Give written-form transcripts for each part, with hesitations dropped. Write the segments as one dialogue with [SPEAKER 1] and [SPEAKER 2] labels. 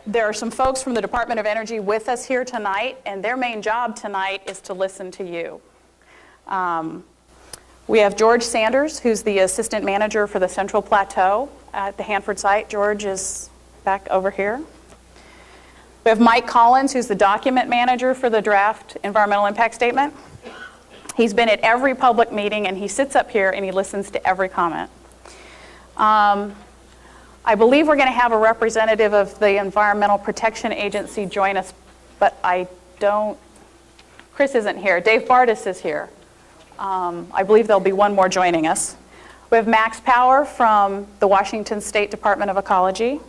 [SPEAKER 1] There are some folks from the Department of Energy with us here tonight, and their main job tonight is to listen to you. We have George Sanders, who's the assistant manager for the Central Plateau at the Hanford site. George is back over here. We have Mike Collins, who's the document manager for the draft environmental impact statement. He's been at every public meeting, and he sits up here and he listens to every comment. I believe we're going to have a representative of the Environmental Protection Agency join us, but I don't, Chris isn't here. Dave Bardis is here. I believe there'll be one more joining us. We have Max Power from the Washington State Department of Ecology.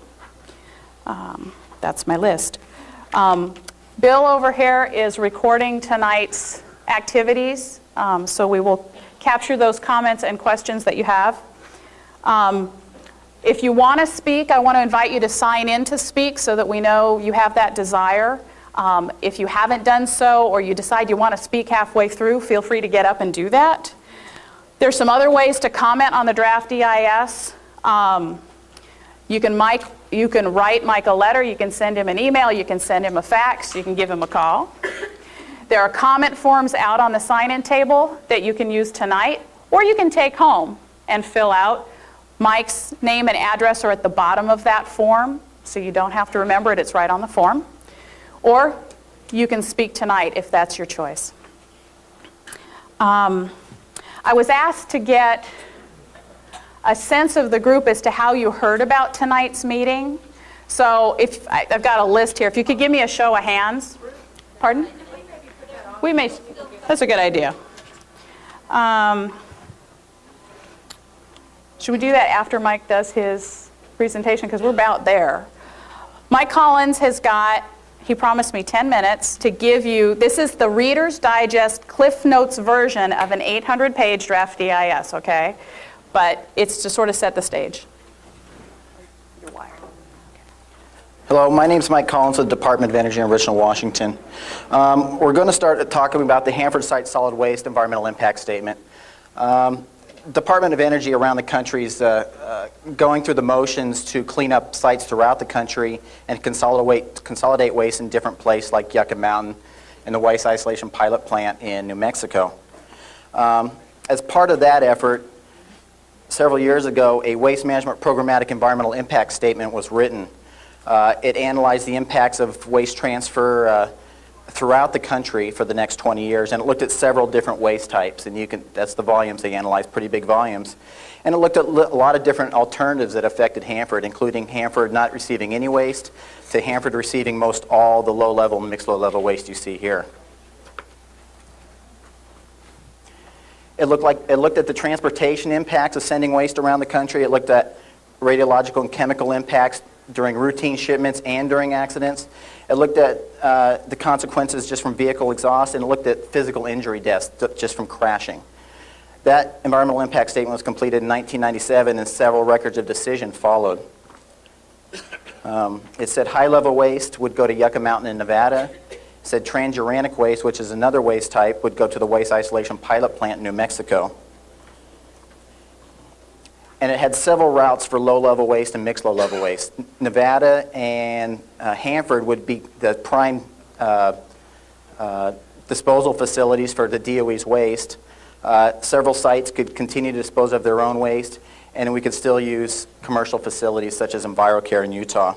[SPEAKER 1] That's my list. Bill over here is recording tonight's activities, so we will capture those comments and questions that you have. If you want to speak, I want to invite you to sign in to speak so that we know you have that desire. If you haven't done so, or you decide you want to speak halfway through, feel free to get up and do that. There's some other ways to comment on the draft EIS. You can write Mike a letter, you can send him an email, you can send him a fax, you can give him a call. There are comment forms out on the sign-in table that you can use tonight, or you can take home and fill out. Mike's name and address are at the bottom of that form, so you don't have to remember it, it's right on the form. Or you can speak tonight if that's your choice. I was asked to get a sense of the group as to how you heard about tonight's meeting. So if I've got a list here. If you could give me a show of hands. Pardon? That's a good idea. Should we do that after Mike does his presentation? Because we're about there. Mike Collins has got, he promised me 10 minutes to give you, this is the Reader's Digest Cliff Notes version of an 800-page draft EIS, okay? But it's to sort of set the stage. You're wired.
[SPEAKER 2] Hello, my name is Mike Collins with the Department of Energy in Richland, Washington. We're going to start talking about the Hanford Site Solid Waste Environmental Impact Statement. Department of Energy around the country is going through the motions to clean up sites throughout the country and consolidate waste in different places like Yucca Mountain and the Waste Isolation Pilot Plant in New Mexico. As part of that effort, several years ago, a Waste Management Programmatic Environmental Impact Statement was written. It analyzed the impacts of waste transfer throughout the country for the next 20 years, and it looked at several different waste types, and that's the volumes they analyzed, pretty big volumes. And it looked at a lot of different alternatives that affected Hanford, including Hanford not receiving any waste, to Hanford receiving most all the low-level and mixed low-level waste you see here. It looked at the transportation impacts of sending waste around the country. It looked at radiological and chemical impacts during routine shipments and during accidents. It looked at the consequences just from vehicle exhaust, and it looked at physical injury deaths just from crashing. That environmental impact statement was completed in 1997, and several records of decision followed. It said high-level waste would go to Yucca Mountain in Nevada. It said transuranic waste, which is another waste type, would go to the Waste Isolation Pilot Plant in New Mexico. And it had several routes for low-level waste and mixed low-level waste. Nevada and Hanford would be the prime disposal facilities for the DOE's waste. Several sites could continue to dispose of their own waste, and we could still use commercial facilities such as EnviroCare in Utah.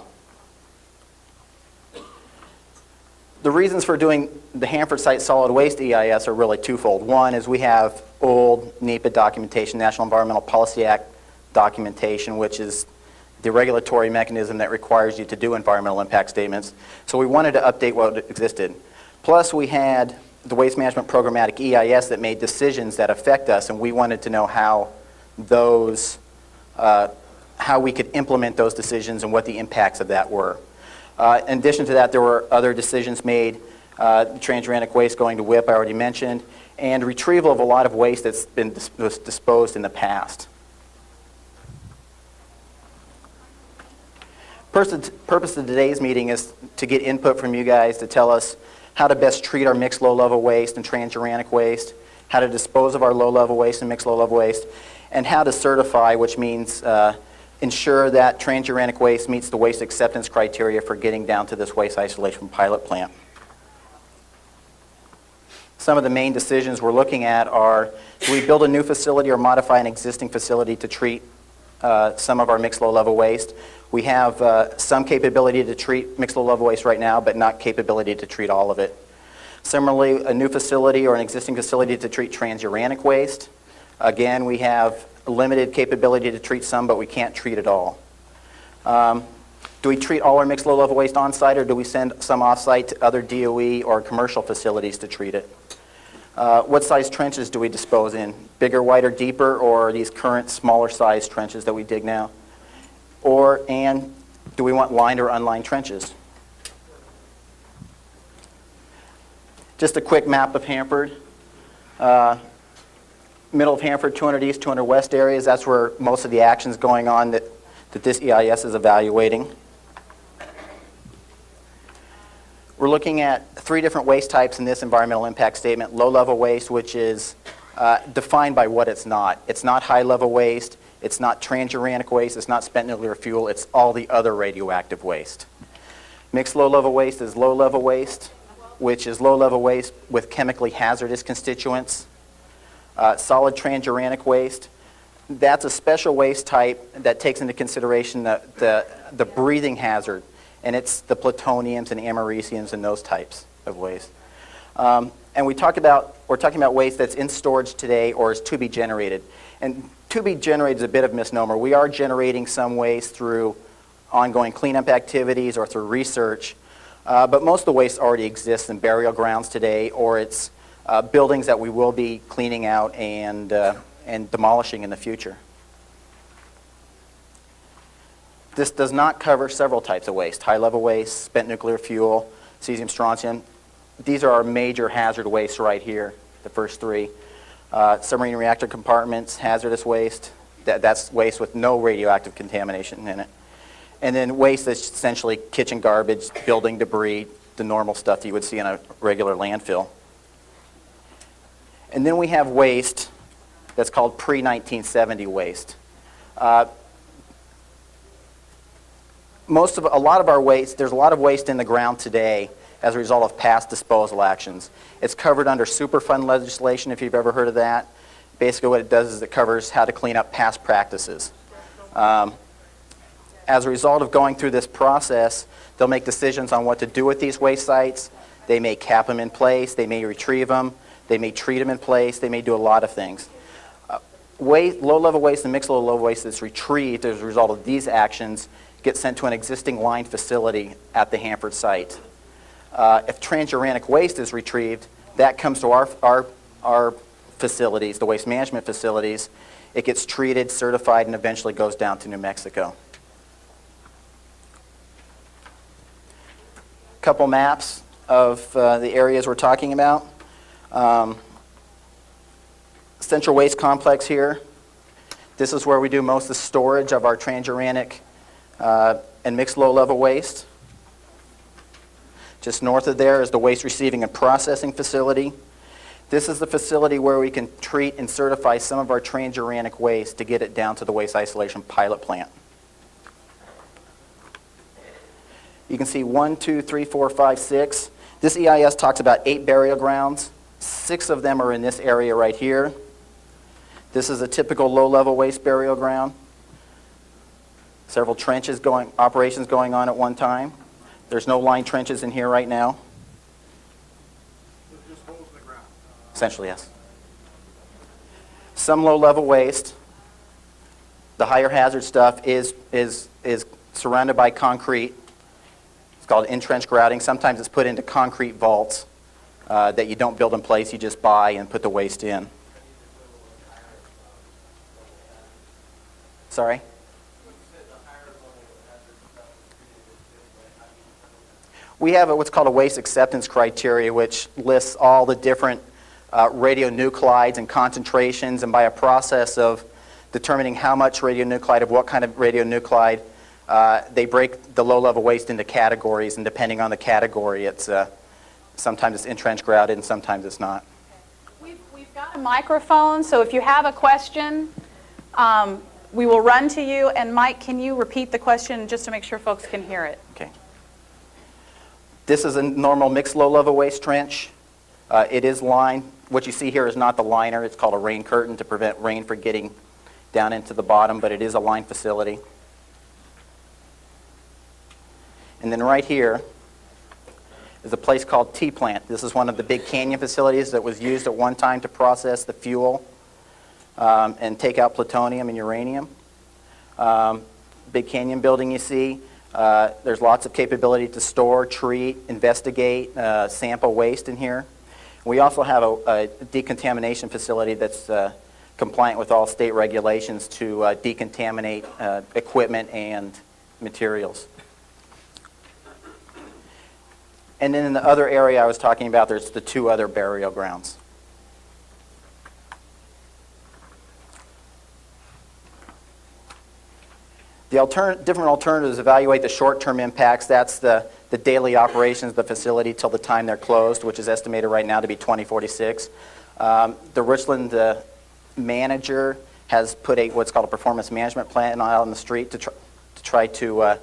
[SPEAKER 2] The reasons for doing the Hanford Site Solid Waste EIS are really twofold. One is we have old NEPA documentation, National Environmental Policy Act documentation, which is the regulatory mechanism that requires you to do environmental impact statements. So we wanted to update what existed. Plus we had the Waste Management Programmatic EIS that made decisions that affect us, and we wanted to know how we could implement those decisions and what the impacts of that were. In addition to that, there were other decisions made, transuranic waste going to WIP, I already mentioned, and retrieval of a lot of waste that's been disposed in the past. Purpose of today's meeting is to get input from you guys to tell us how to best treat our mixed low-level waste and transuranic waste, how to dispose of our low-level waste and mixed low-level waste, and how to certify, which means ensure that transuranic waste meets the waste acceptance criteria for getting down to this waste isolation pilot plant. Some of the main decisions we're looking at are, do we build a new facility or modify an existing facility to treat some of our mixed low-level waste? We have some capability to treat mixed low-level waste right now, but not capability to treat all of it. Similarly, a new facility or an existing facility to treat transuranic waste. Again, we have limited capability to treat some, but we can't treat it all. Do we treat all our mixed low-level waste on-site, or do we send some off-site to other DOE or commercial facilities to treat it? What size trenches do we dispose in? Bigger, wider, deeper, or these current smaller size trenches that we dig now? And do we want lined or unlined trenches? Just a quick map of Hanford. Middle of Hanford, 200 East, 200 West areas. That's where most of the action's going on that this EIS is evaluating. We're looking at 3 different waste types in this environmental impact statement. Low-level waste, which is defined by what it's not. It's not high-level waste. It's not transuranic waste. It's not spent nuclear fuel. It's all the other radioactive waste. Mixed low-level waste is low-level waste, which is low-level waste with chemically hazardous constituents. Solid transuranic waste, that's a special waste type that takes into consideration the breathing hazard, and it's the plutoniums and americiums and those types of waste. And we're talking about waste that's in storage today or is to be generated. And to be generated is a bit of a misnomer. We are generating some waste through ongoing cleanup activities or through research, but most of the waste already exists in burial grounds today, or it's buildings that we will be cleaning out and demolishing in the future. This does not cover several types of waste: high-level waste, spent nuclear fuel, cesium, strontium. These are our major hazard wastes right here, the first 3. Submarine reactor compartments, hazardous waste, that's waste with no radioactive contamination in it. And then waste that's essentially kitchen garbage, building debris, the normal stuff you would see in a regular landfill. And then we have waste that's called pre-1970 waste. A lot of our waste, there's a lot of waste in the ground today as a result of past disposal actions. It's covered under Superfund legislation, if you've ever heard of that. Basically what it does is it covers how to clean up past practices. As a result of going through this process, they'll make decisions on what to do with these waste sites. They may cap them in place, they may retrieve them, they may treat them in place, they may do a lot of things. Low-level waste and mixed low-level waste that's retrieved as a result of these actions gets sent to an existing line facility at the Hanford site. If transuranic waste is retrieved, that comes to our facilities, the waste management facilities. It gets treated, certified, and eventually goes down to New Mexico. A couple maps of the areas we're talking about. Central Waste Complex here. This is where we do most of the storage of our transuranic and mixed low-level waste. Just north of there is the waste receiving and processing facility. This is the facility where we can treat and certify some of our transuranic waste to get it down to the waste isolation pilot plant. You can see 1, 2, 3, 4, 5, 6. This EIS talks about 8 burial grounds. 6 of them are in this area right here. This is a typical low-level waste burial ground. Several operations going on at one time. There's no lined trenches in here right now.
[SPEAKER 3] Just holes in the ground.
[SPEAKER 2] Essentially, yes. Some low-level waste. The higher hazard stuff is surrounded by concrete. It's called in-trench grouting. Sometimes it's put into concrete vaults that you don't build in place. You just buy and put the waste in. Sorry? We have what's called a waste acceptance criteria, which lists all the different radionuclides and concentrations, and by a process of determining how much radionuclide of what kind of radionuclide, they break the low-level waste into categories, and depending on the category, it's sometimes it's in-trench grouted and sometimes it's not.
[SPEAKER 1] We've got a microphone, so if you have a question, We will run to you, and Mike, can you repeat the question just to make sure folks can hear it?
[SPEAKER 2] Okay. This is a normal mixed low-level waste trench. It is lined. What you see here is not the liner. It's called a rain curtain to prevent rain from getting down into the bottom, but it is a lined facility. And then right here is a place called T-Plant. This is one of the big canyon facilities that was used at one time to process the fuel and take out plutonium and uranium. Big canyon building you see. There's lots of capability to store, treat, investigate, sample waste in here. We also have a decontamination facility that's compliant with all state regulations to decontaminate equipment and materials. And then in the other area I was talking about, there's the 2 other burial grounds. The different alternatives evaluate the short-term impacts. That's the daily operations of the facility till the time they're closed, which is estimated right now to be 2046. The Richland manager has put what's called a performance management plan out on the street to try to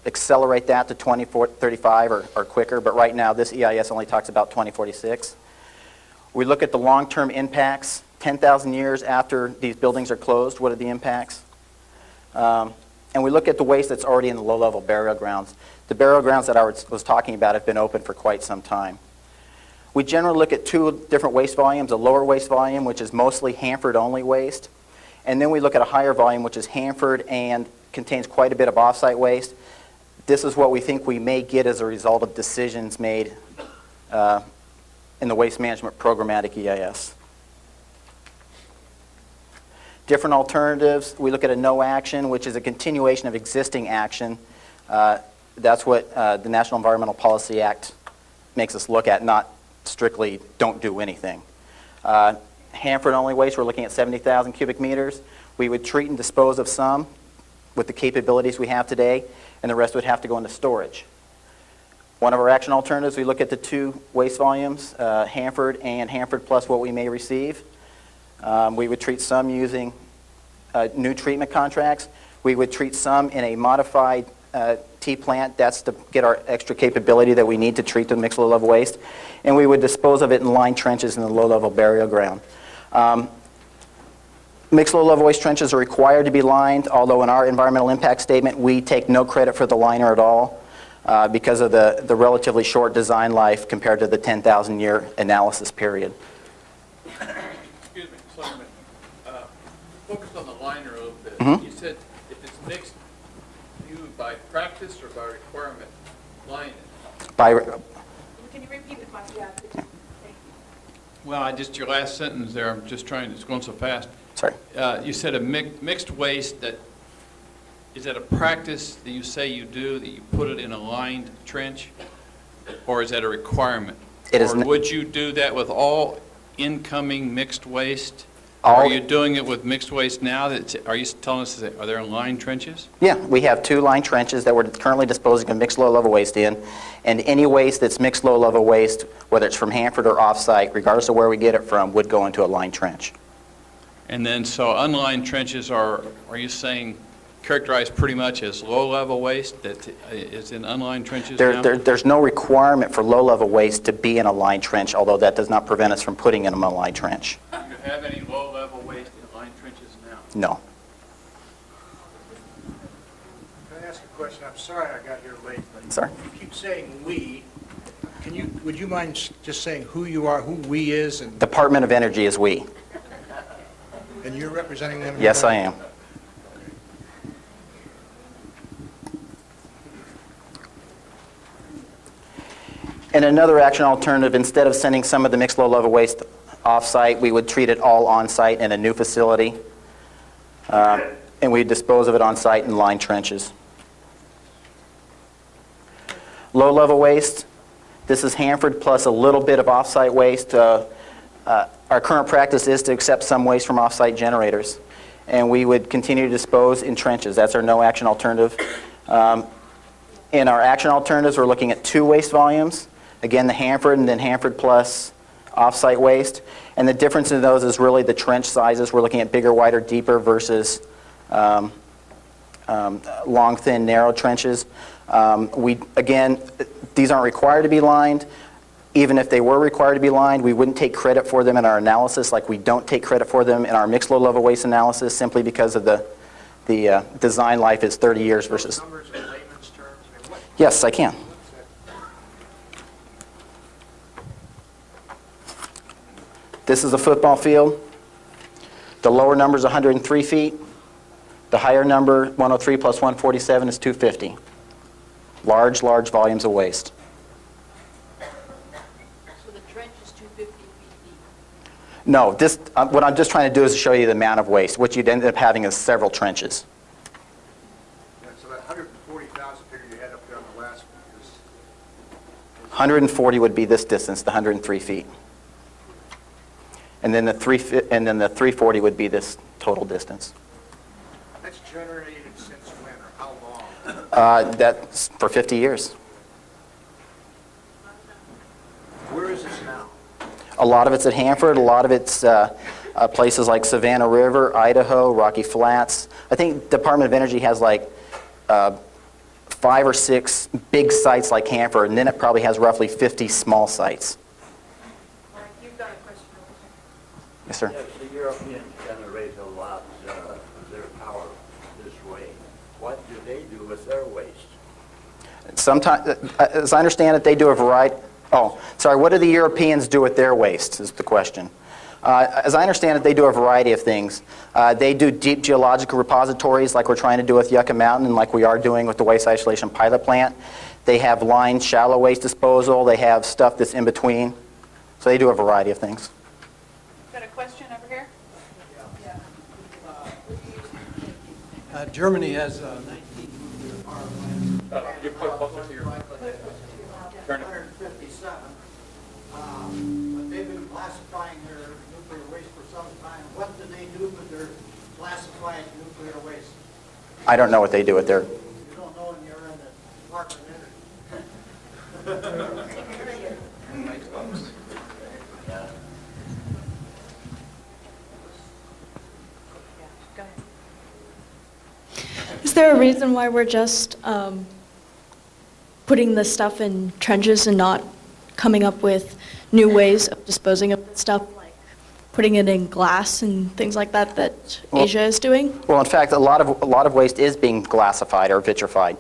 [SPEAKER 2] accelerate that to 2035 or quicker, but right now this EIS only talks about 2046. We look at the long-term impacts. 10,000 years after these buildings are closed, what are the impacts? And we look at the waste that's already in the low-level burial grounds. The burial grounds that I was talking about have been open for quite some time. We generally look at 2 different waste volumes, a lower waste volume, which is mostly Hanford-only waste, and then we look at a higher volume, which is Hanford and contains quite a bit of off-site waste. This is what we think we may get as a result of decisions made in the Waste Management Programmatic EIS. Different alternatives, we look at a no action, which is a continuation of existing action. That's what the National Environmental Policy Act makes us look at, not strictly don't do anything. Hanford-only waste, we're looking at 70,000 cubic meters. We would treat and dispose of some with the capabilities we have today, and the rest would have to go into storage. One of our action alternatives, we look at the 2 waste volumes, Hanford and Hanford plus what we may receive. We would treat some using new treatment contracts. We would treat some in a modified T-plant. That's to get our extra capability that we need to treat the mixed low-level waste. And we would dispose of it in lined trenches in the low-level burial ground. Mixed low-level waste trenches are required to be lined, although in our environmental impact statement, we take no credit for the liner at all because of the relatively short design life compared to the 10,000-year analysis period.
[SPEAKER 3] Excuse me, Selectman. Focus on the liner a little bit.
[SPEAKER 2] Mm-hmm.
[SPEAKER 3] You said if it's mixed, you by practice or by requirement line it.
[SPEAKER 1] Can you repeat the question? Yeah.
[SPEAKER 4] Well, your last sentence there, I'm just trying, it's going so fast.
[SPEAKER 2] Sorry.
[SPEAKER 4] You said a mixed waste, is that a practice that you say you do, that you put it in a lined trench? Or is that a requirement?
[SPEAKER 2] It is
[SPEAKER 4] or would you do that with all incoming mixed waste?
[SPEAKER 2] All,
[SPEAKER 4] are you doing it with mixed waste now? Are you telling us, are there lined trenches?
[SPEAKER 2] Yeah, we have 2 lined trenches that we're currently disposing of mixed low-level waste in, and any waste that's mixed low-level waste, whether it's from Hanford or off-site, regardless of where we get it from, would go into a lined trench.
[SPEAKER 4] And then, so unlined trenches are you saying, characterized pretty much as low-level waste that is in unlined trenches now?
[SPEAKER 2] There's no requirement for low-level waste to be in a lined trench, although that does not prevent us from putting in a lined trench.
[SPEAKER 4] Do you have any low-level waste in lined trenches now?
[SPEAKER 2] No.
[SPEAKER 5] Can I ask a question? I'm sorry I got here late, but
[SPEAKER 2] Sorry?
[SPEAKER 5] you keep saying "we." Would you mind just saying who you are, who "we" is, and
[SPEAKER 2] Department of Energy is we.
[SPEAKER 5] you're representing them?
[SPEAKER 2] Yes, I am. And another action alternative, instead of sending some of the mixed low-level waste off-site, we would treat it all on-site in a new facility, and we'd dispose of it on-site in lined trenches. Low-level waste, this is Hanford plus a little bit of off-site waste. Our current practice is to accept some waste from off-site generators, and we would continue to dispose in trenches. That's our no-action alternative. In our action alternatives, we're looking at 2 waste volumes. Again, the Hanford and then Hanford plus off-site waste. And the difference in those is really the trench sizes. We're looking at bigger, wider, deeper versus long, thin, narrow trenches. Again, these aren't required to be lined. Even if they were required to be lined, we wouldn't take credit for them in our analysis, like we don't take credit for them in our mixed low-level waste analysis, simply because of the design life is 30 years versus...
[SPEAKER 5] Numbers in layman's terms? I mean, what-
[SPEAKER 2] Yes, I can. This is a football field. The lower number is 103 feet. The higher number, 103 plus 147, is 250. Large, large volumes of waste.
[SPEAKER 6] So the trench is 250 feet deep.
[SPEAKER 2] No, what I'm just trying to do is show you the amount of waste. What you'd end up having is several trenches.
[SPEAKER 5] Yeah, so that 140,000 figure you had up there on the last one is...
[SPEAKER 2] 140 would be this distance, the 103 feet. And then the 340 would be this total distance.
[SPEAKER 5] That's generated since when, or how long?
[SPEAKER 2] That's for 50 years.
[SPEAKER 5] Where is this now?
[SPEAKER 2] A lot of it's at Hanford. A lot of it's places like Savannah River, Idaho, Rocky Flats. I think Department of Energy has like 5 or 6 big sites like Hanford, and then it probably has roughly 50 small sites.
[SPEAKER 6] Mike, you've got a question over there.
[SPEAKER 2] Yes, sir.
[SPEAKER 7] Yes, the Europeans generate a lot of their power this way. What do they do with their waste?
[SPEAKER 2] Sometimes, as I understand it, they do a variety. Oh, sorry. What do the Europeans do with their waste? Is the question. As I understand it, they do a variety of things. They do deep geological repositories, like we're trying to do with Yucca Mountain, and like we are doing with the waste isolation pilot plant. They have lined shallow waste disposal. They have stuff that's in between. So they do a variety of things.
[SPEAKER 1] Got a question over here?
[SPEAKER 8] Germany has 19 nuclear power plants.
[SPEAKER 3] You put closer to your turn it.
[SPEAKER 8] 157. But they've been classifying their nuclear waste for some time. What do they do with their classified nuclear waste?
[SPEAKER 2] I don't know what they do with their...
[SPEAKER 8] You don't know, and you're in the Department of Energy.
[SPEAKER 1] Go ahead.
[SPEAKER 9] Is there a reason why we're just putting this stuff in trenches and not coming up with new ways of disposing of stuff, like putting it in glass and things like that
[SPEAKER 2] Well-
[SPEAKER 9] Asia is doing?
[SPEAKER 2] Well, in fact, a lot of waste is being glassified or vitrified.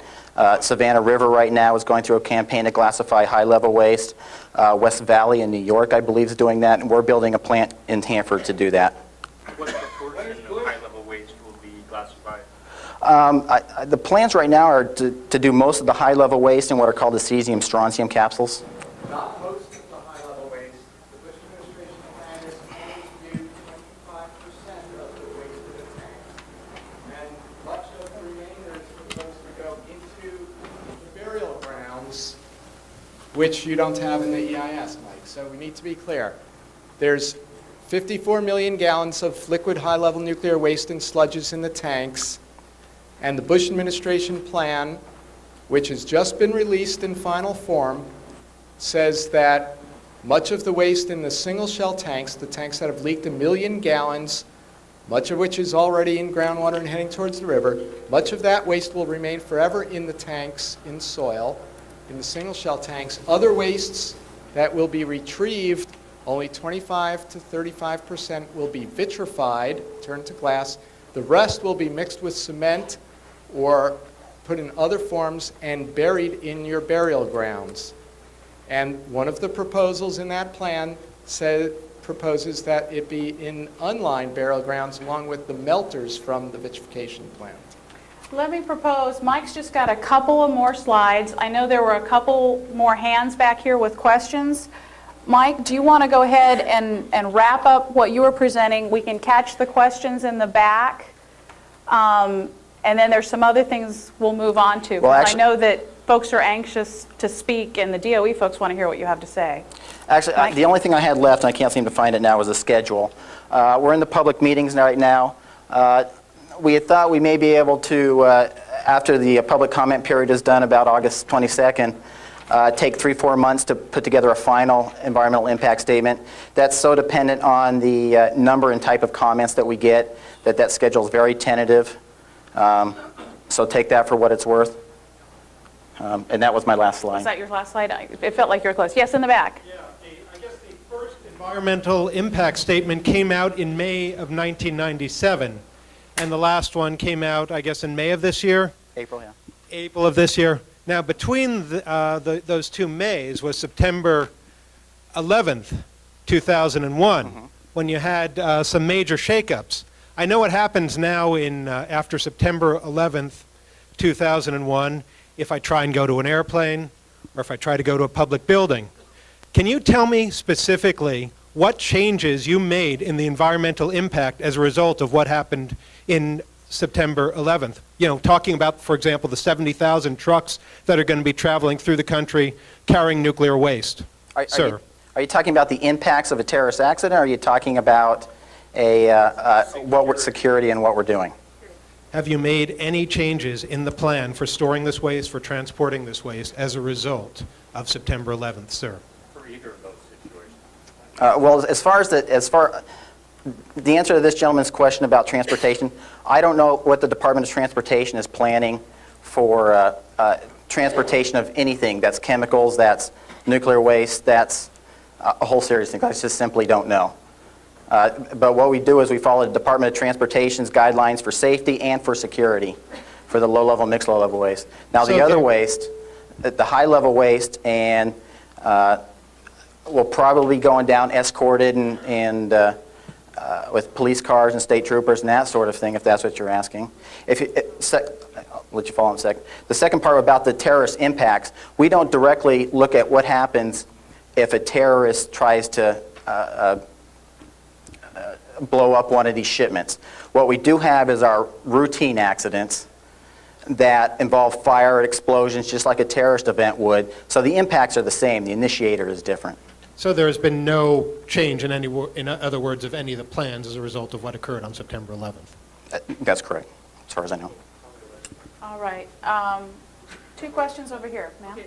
[SPEAKER 2] Savannah River right now is going through a campaign to glassify high-level waste. West Valley in New York, I believe, is doing that, and we're building a plant in Hanford to do that.
[SPEAKER 10] What proportion of high-level waste will be classified?
[SPEAKER 2] The plans right now are to do most of the high-level waste in what are called the cesium strontium capsules.
[SPEAKER 8] Not most of the high-level waste. The Bush administration plan is only to do 25% of the waste of the tank. And much of the remainder is supposed to go into the burial grounds, which you don't have in the EIS, Mike. So we need to be clear. There's 54 million gallons of liquid high-level nuclear waste and sludges in the tanks. And the Bush administration plan, which has just been released in final form, says that much of the waste in the single shell tanks, the tanks that have leaked 1 million gallons, much of which is already in groundwater and heading towards the river, much of that waste will remain forever in the tanks, in soil, in the single shell tanks. Other wastes that will be retrieved, only 25 to 35% will be vitrified, turned to glass. The rest will be mixed with cement or put in other forms and buried in your burial grounds. And one of the proposals in that plan proposes that it be in unlined burial grounds along with the melters from the vitrification plant.
[SPEAKER 1] Let me propose, Mike's just got a couple of more slides. I know there were a couple more hands back here with questions. Mike, do you want to go ahead and wrap up what you were presenting? We can catch the questions in the back. And then there's some other things we'll move on to.
[SPEAKER 2] Well,
[SPEAKER 1] I know that folks are anxious to speak, and the DOE folks want to hear what you have to say.
[SPEAKER 2] Actually,
[SPEAKER 1] Mike?
[SPEAKER 2] the only thing I had left, and I can't seem to find it now, was a schedule. We're in the public meetings right now. We had thought we may be able to, after the public comment period is done about August 22nd, take 3-4 months to put together a final environmental impact statement. That's so dependent on the number and type of comments that we get that schedule is very tentative. So take that for what it's worth. And that was my last slide.
[SPEAKER 1] Was that your last slide? It felt like you were close. Yes, in the back.
[SPEAKER 11] Yeah, I guess the first environmental impact statement came out in May of 1997, and the last one came out, I guess, in May of this year?
[SPEAKER 2] April, yeah.
[SPEAKER 11] April of this year. Now, between those 2 Mays was September 11th, 2001, when you had some major shakeups. I know what happens now after September 11th, 2001, if I try and go to an airplane or if I try to go to a public building. Can you tell me specifically what changes you made in the environmental impact as a result of what happened in September 11th? You know, talking about, for example, the 70,000 trucks that are going to be traveling through the country carrying nuclear waste. Sir.
[SPEAKER 2] Are you talking about the impacts of a terrorist accident, or are you talking about security and what we're doing?
[SPEAKER 11] Have you made any changes in the plan for storing this waste, for transporting this waste, as a result of September 11th, sir?
[SPEAKER 10] For either of those situations.
[SPEAKER 2] Well, as far the answer to this gentleman's question about transportation, I don't know what the Department of Transportation is planning for transportation of anything. That's chemicals, that's nuclear waste, that's a whole series of things. I just simply don't know. But what we do is we follow the Department of Transportation's guidelines for safety and for security for the low-level, mixed low-level waste. Now, the other waste, the high-level waste, and will probably be going down escorted and with police cars and state troopers and that sort of thing, if that's what you're asking. I'll let you follow in a second. The second part about the terrorist impacts, we don't directly look at what happens if a terrorist tries to blow up one of these shipments. What we do have is our routine accidents that involve fire and explosions, just like a terrorist event would. So the impacts are the same. The initiator is different.
[SPEAKER 11] So there has been no change in other words, of any of the plans as a result of what occurred on September 11th?
[SPEAKER 2] That's correct, as far as I know.
[SPEAKER 1] All right. 2 questions over here, ma'am.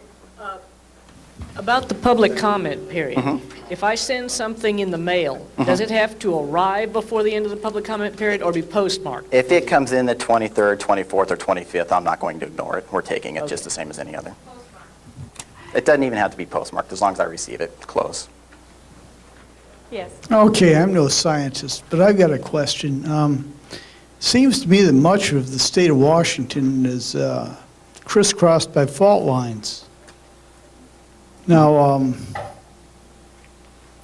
[SPEAKER 12] About the public comment period. If I send something in the mail, does it have to arrive before the end of the public comment period or be postmarked?
[SPEAKER 2] If it comes in the 23rd, 24th, or 25th, I'm not going to ignore it. We're taking it just the same as any other. It doesn't even have to be postmarked. As long as I receive it, close.
[SPEAKER 1] Yes.
[SPEAKER 13] Okay, I'm no scientist, but I've got a question. Seems to me that much of the state of Washington is crisscrossed by fault lines. Now,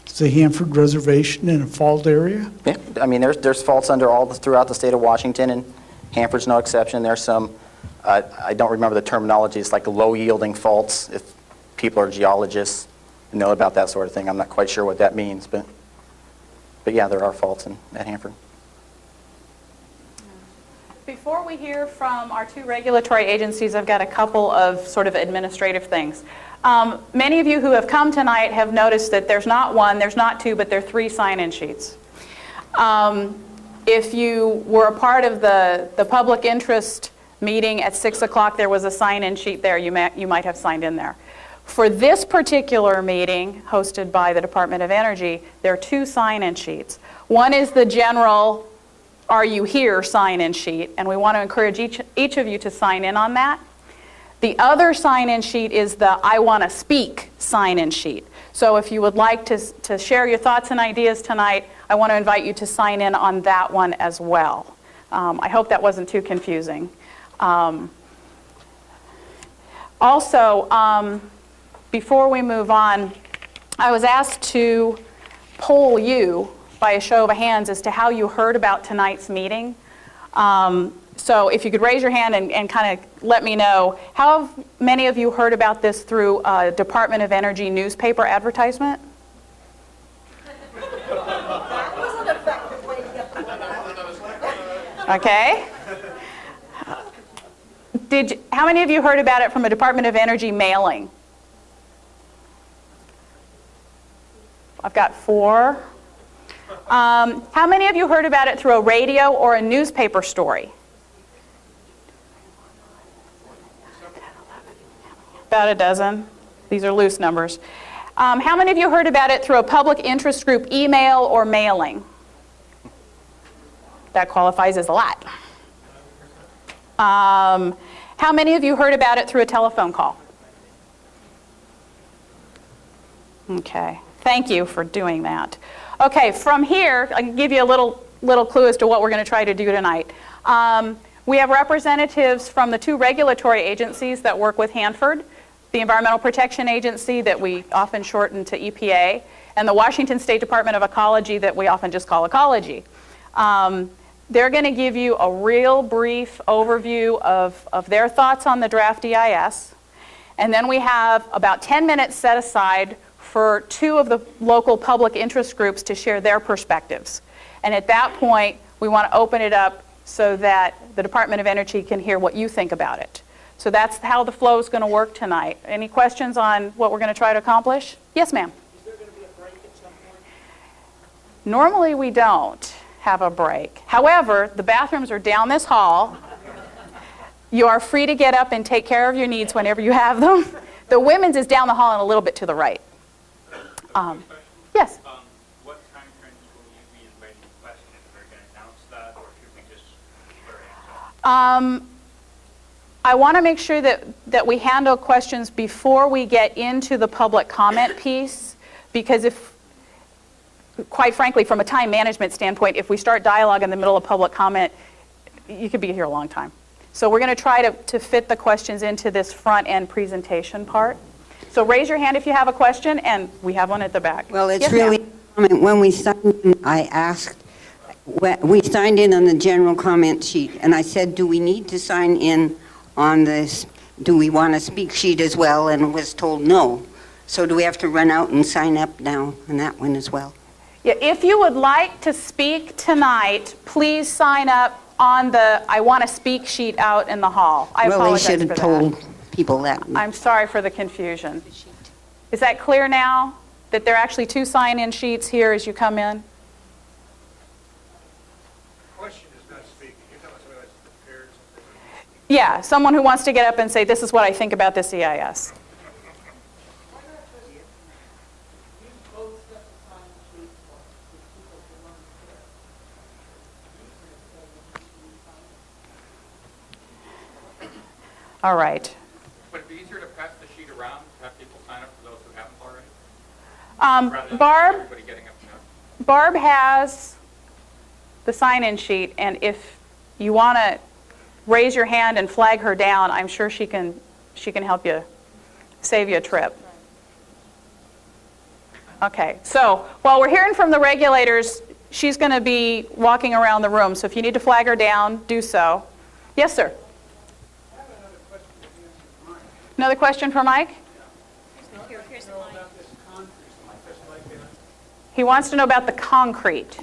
[SPEAKER 13] is the Hanford Reservation in a fault area?
[SPEAKER 2] Yeah, I mean, there's faults throughout the state of Washington, and Hanford's no exception. There's some, I don't remember the terminology, it's like low-yielding faults. If people are geologists and know about that sort of thing, I'm not quite sure what that means, but yeah, there are faults at Hanford.
[SPEAKER 1] Before we hear from our 2 regulatory agencies, I've got a couple of sort of administrative things. Many of you who have come tonight have noticed that there's not 1, there's not 2, but there are 3 sign-in sheets. If you were a part of the public interest meeting at 6 o'clock, there was a sign-in sheet there. You might have signed in there. For this particular meeting, hosted by the Department of Energy, there are 2 sign-in sheets. One is the general "Are you here?" sign-in sheet, and we want to encourage each of you to sign in on that. The other sign-in sheet is the "I want to speak" sign-in sheet. So if you would like to share your thoughts and ideas tonight, I want to invite you to sign in on that one as well. I hope that wasn't too confusing. Also, before we move on, I was asked to poll you by a show of hands as to how you heard about tonight's meeting. So if you could raise your hand and kind of let me know, how have many of you heard about this through a Department of Energy newspaper advertisement?
[SPEAKER 6] That was an effective way to get the word out.
[SPEAKER 1] Okay. How many of you heard about it from a Department of Energy mailing? I've got 4. How many of you heard about it through a radio or a newspaper story? About a dozen. These are loose numbers. How many of you heard about it through a public interest group email or mailing? That qualifies as a lot. How many of you heard about it through a telephone call? Okay, thank you for doing that. Okay, from here, I can give you a little clue as to what we're going to try to do tonight. We have representatives from the two regulatory agencies that work with Hanford, the Environmental Protection Agency that we often shorten to EPA, and the Washington State Department of Ecology that we often just call Ecology. They're going to give you a real brief overview of their thoughts on the draft EIS, and then we have about 10 minutes set aside for two of the local public interest groups to share their perspectives. And at that point, we want to open it up so that the Department of Energy can hear what you think about it. So that's how the flow is going to work tonight. Any questions on what we're going to try to accomplish? Yes, ma'am.
[SPEAKER 6] Is there going to be a break at some point?
[SPEAKER 1] Normally we don't have a break. However, the bathrooms are down this hall. You are free to get up and take care of your needs whenever you have them. The women's is down the hall and a little bit to the right. Yes?
[SPEAKER 10] What time frames will you be inviting questions? Are you going to announce that, or should we just put our hands up?
[SPEAKER 1] I want to make sure that we handle questions before we get into the public comment piece, because if, quite frankly, from a time management standpoint, if we start dialogue in the middle of public comment, you could be here a long time. So we're going to try to fit the questions into this front-end presentation part. So raise your hand if you have a question, and we have one at the back.
[SPEAKER 14] Well, it's
[SPEAKER 1] Yes,
[SPEAKER 14] really,
[SPEAKER 1] ma'am.
[SPEAKER 14] when we signed in, I asked, we signed in on the general comment sheet, and I said, do we need to sign in on this? Do we want a speak sheet as well? And was told no. So do we have to run out and sign up now on that one as well?
[SPEAKER 1] Yeah, if you would like to speak tonight, please sign up on the I want to speak sheet out in the hall. I
[SPEAKER 14] Well, they
[SPEAKER 1] apologize
[SPEAKER 14] should
[SPEAKER 1] for
[SPEAKER 14] have
[SPEAKER 1] that.
[SPEAKER 14] told people that.
[SPEAKER 1] I'm sorry for the confusion. Is that clear now? That there are actually two sign-in sheets here as you come in?
[SPEAKER 5] Question is not speaking. You're talking about somebody that's prepared something.
[SPEAKER 1] Yeah, someone who wants to get up and say, this is what I think about this EIS. All right.
[SPEAKER 3] Would it be easier to pass the sheet around, to have people sign up for those who haven't already? Rather than everybody getting up now?
[SPEAKER 1] Barb has the sign-in sheet, and if you want to raise your hand and flag her down, I'm sure she can help you, save you a trip. Okay, so while we're hearing from the regulators, she's going to be walking around the room, so if you need to flag her down, do so. Yes, sir? Another question for Mike? He wants to know about the concrete.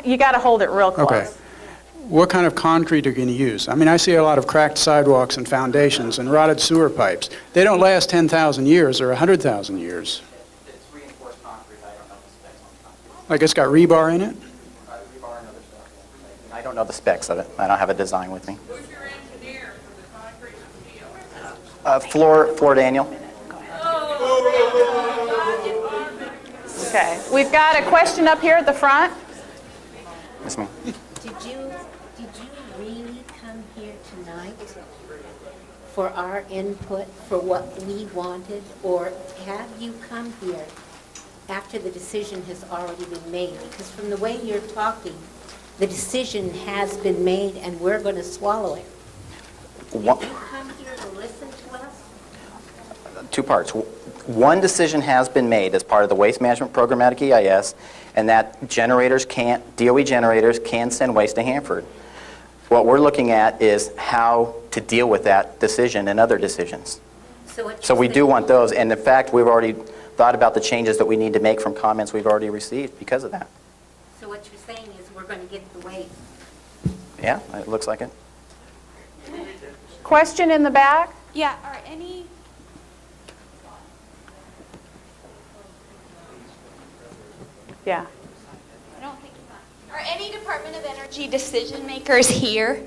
[SPEAKER 1] You got to hold it real close.
[SPEAKER 8] Okay. What kind of concrete are you going to use? I mean, I see a lot of cracked sidewalks and foundations and rotted sewer pipes. They don't last 10,000 years or 100,000 years.
[SPEAKER 2] It's reinforced concrete. I don't know the specs on concrete.
[SPEAKER 8] Like it's got rebar in it?
[SPEAKER 2] Rebar and other stuff. I don't know the specs of it. I don't have a design with me.
[SPEAKER 3] Who's your engineer for the concrete and steel?
[SPEAKER 2] Floor Daniel.
[SPEAKER 1] Okay, we've got a question up here at the front.
[SPEAKER 2] Yes, ma'am.
[SPEAKER 15] Did you really come here tonight for our input, for what we wanted, or have you come here after the decision has already been made? Because from the way you're talking, the decision has been made and we're going to swallow it. Did you come here to listen to us?
[SPEAKER 2] Two parts. One decision has been made as part of the Waste Management Programmatic EIS, and that DOE generators can send waste to Hanford. What we're looking at is how to deal with that decision and other decisions. So we do want those, and in fact, we've already thought about the changes that we need to make from comments we've already received because of that.
[SPEAKER 15] So what you're saying is we're going to get the waste.
[SPEAKER 2] Yeah, it looks like it.
[SPEAKER 1] Question in the back?
[SPEAKER 16] Yeah, are any...
[SPEAKER 1] Yeah.
[SPEAKER 16] I don't think... Are any Department of Energy decision makers here?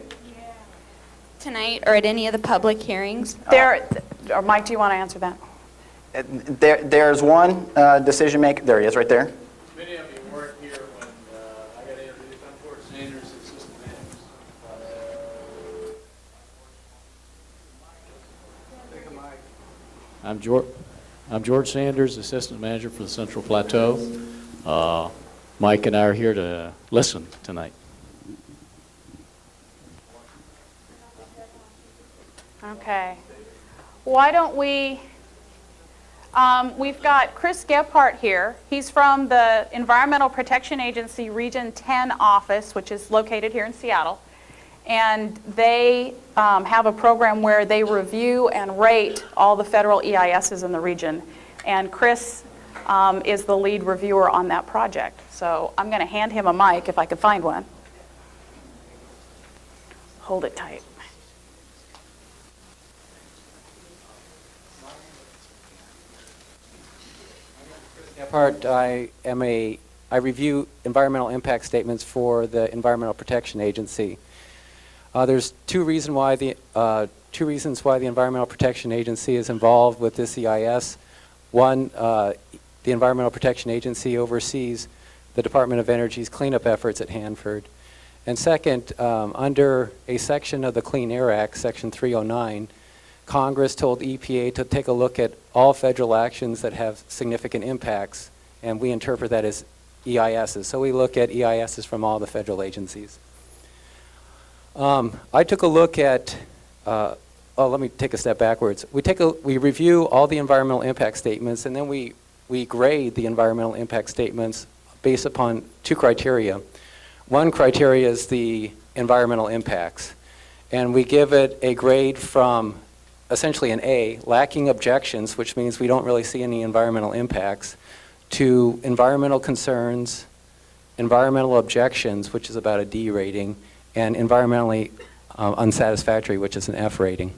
[SPEAKER 16] tonight or at any of the public hearings?
[SPEAKER 1] Or Mike, do you want to answer that?
[SPEAKER 2] There's one decision maker. There he is, right there.
[SPEAKER 17] Many of you weren't here when I got introduced. I'm George Sanders, Assistant Manager. Take a mic.
[SPEAKER 18] I'm George Sanders, Assistant Manager for the Central Plateau. Mike and I are here to listen tonight.
[SPEAKER 1] Okay. Why don't we've got Chris Gebhardt here. He's from the Environmental Protection Agency Region 10 office, which is located here in Seattle. And they have a program where they review and rate all the federal EISs in the region. And Chris is the lead reviewer on that project. So I'm going to hand him a mic if I can find one. Hold it tight.
[SPEAKER 19] Part, I review environmental impact statements for the Environmental Protection Agency. There's two reasons why the Environmental Protection Agency is involved with this EIS. One, the Environmental Protection Agency oversees the Department of Energy's cleanup efforts at Hanford. And second, under a section of the Clean Air Act, Section 309, Congress told EPA to take a look at all federal actions that have significant impacts, and we interpret that as EISs. So we look at EISs from all the federal agencies. I took a look at, let me take a step backwards. We review all the environmental impact statements, and then we grade the environmental impact statements based upon two criteria. One criteria is the environmental impacts, and we give it a grade from essentially an A, lacking objections, which means we don't really see any environmental impacts, to environmental concerns, environmental objections, which is about a D rating, and environmentally unsatisfactory, which is an F rating.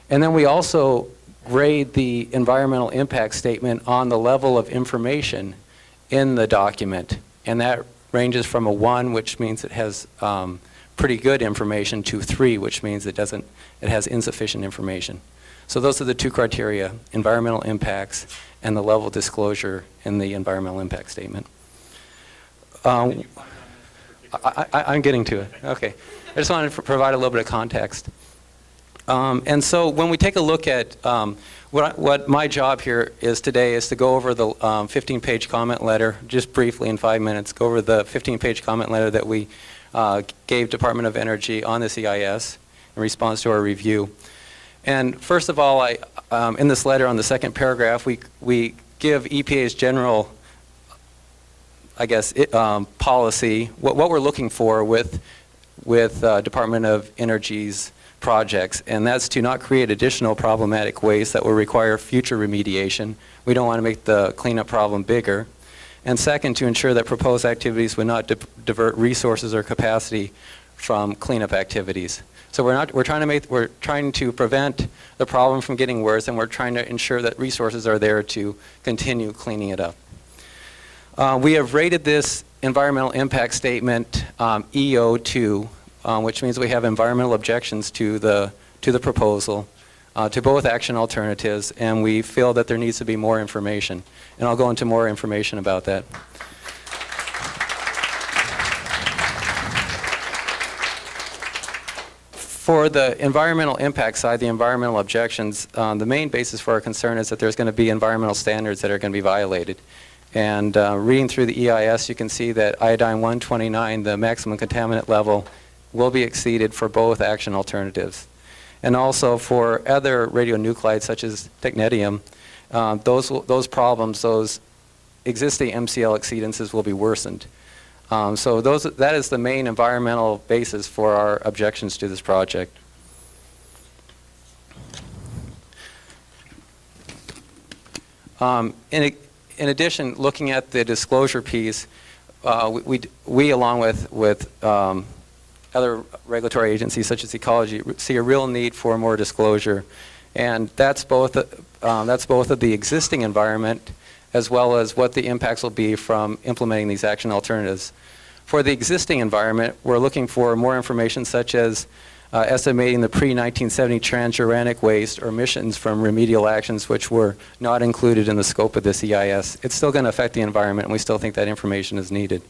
[SPEAKER 19] And then we also grade the environmental impact statement on the level of information in the document, and that ranges from a 1, which means it has pretty good information, to 3, which means it has insufficient information. So those are the two criteria: environmental impacts and the level of disclosure in the environmental impact statement. I'm getting to it. Okay. I just wanted to provide a little bit of context. And so when we take a look at what my job here is today is to go over the 15-page comment letter, just briefly in 5 minutes, go over the 15-page comment letter that we gave Department of Energy on this EIS in response to our review. And first of all, in this letter on the second paragraph, we give EPA's general, I guess, policy, what we're looking for with Department of Energy's projects, and that's to not create additional problematic waste that will require future remediation. We don't want to make the cleanup problem bigger. And second, to ensure that proposed activities would not divert resources or capacity from cleanup activities. So we're trying to prevent the problem from getting worse, and we're trying to ensure that resources are there to continue cleaning it up. We have rated this environmental impact statement EO2, which means we have environmental objections to the proposal, to both action alternatives, and we feel that there needs to be more information. And I'll go into more information about that. For the environmental impact side, the environmental objections, the main basis for our concern is that there's going to be environmental standards that are going to be violated. And reading through the EIS, you can see that iodine 129, the maximum contaminant level, will be exceeded for both action alternatives. And also for other radionuclides such as technetium, those problems, those existing MCL exceedances will be worsened. So that is the main environmental basis for our objections to this project. In addition, looking at the disclosure piece, we along with other regulatory agencies such as ecology see a real need for more disclosure, and that's both of the existing environment as well as what the impacts will be from implementing these action alternatives. For the existing environment, we're looking for more information such as estimating the pre-1970 transuranic waste or emissions from remedial actions which were not included in the scope of this EIS. It's still going to affect the environment, and we still think that information is needed.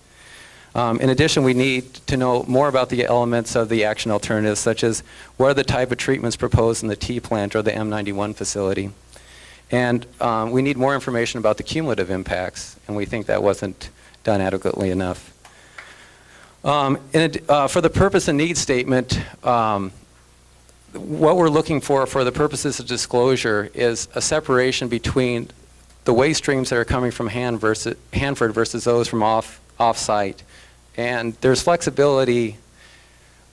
[SPEAKER 19] In addition, we need to know more about the elements of the action alternatives, such as what are the type of treatments proposed in the T plant or the M91 facility. And we need more information about the cumulative impacts, and we think that wasn't done adequately enough. For the purpose and need statement, what we're looking for the purposes of disclosure is a separation between the waste streams that are coming from Hanford versus those from off-site. And there's flexibility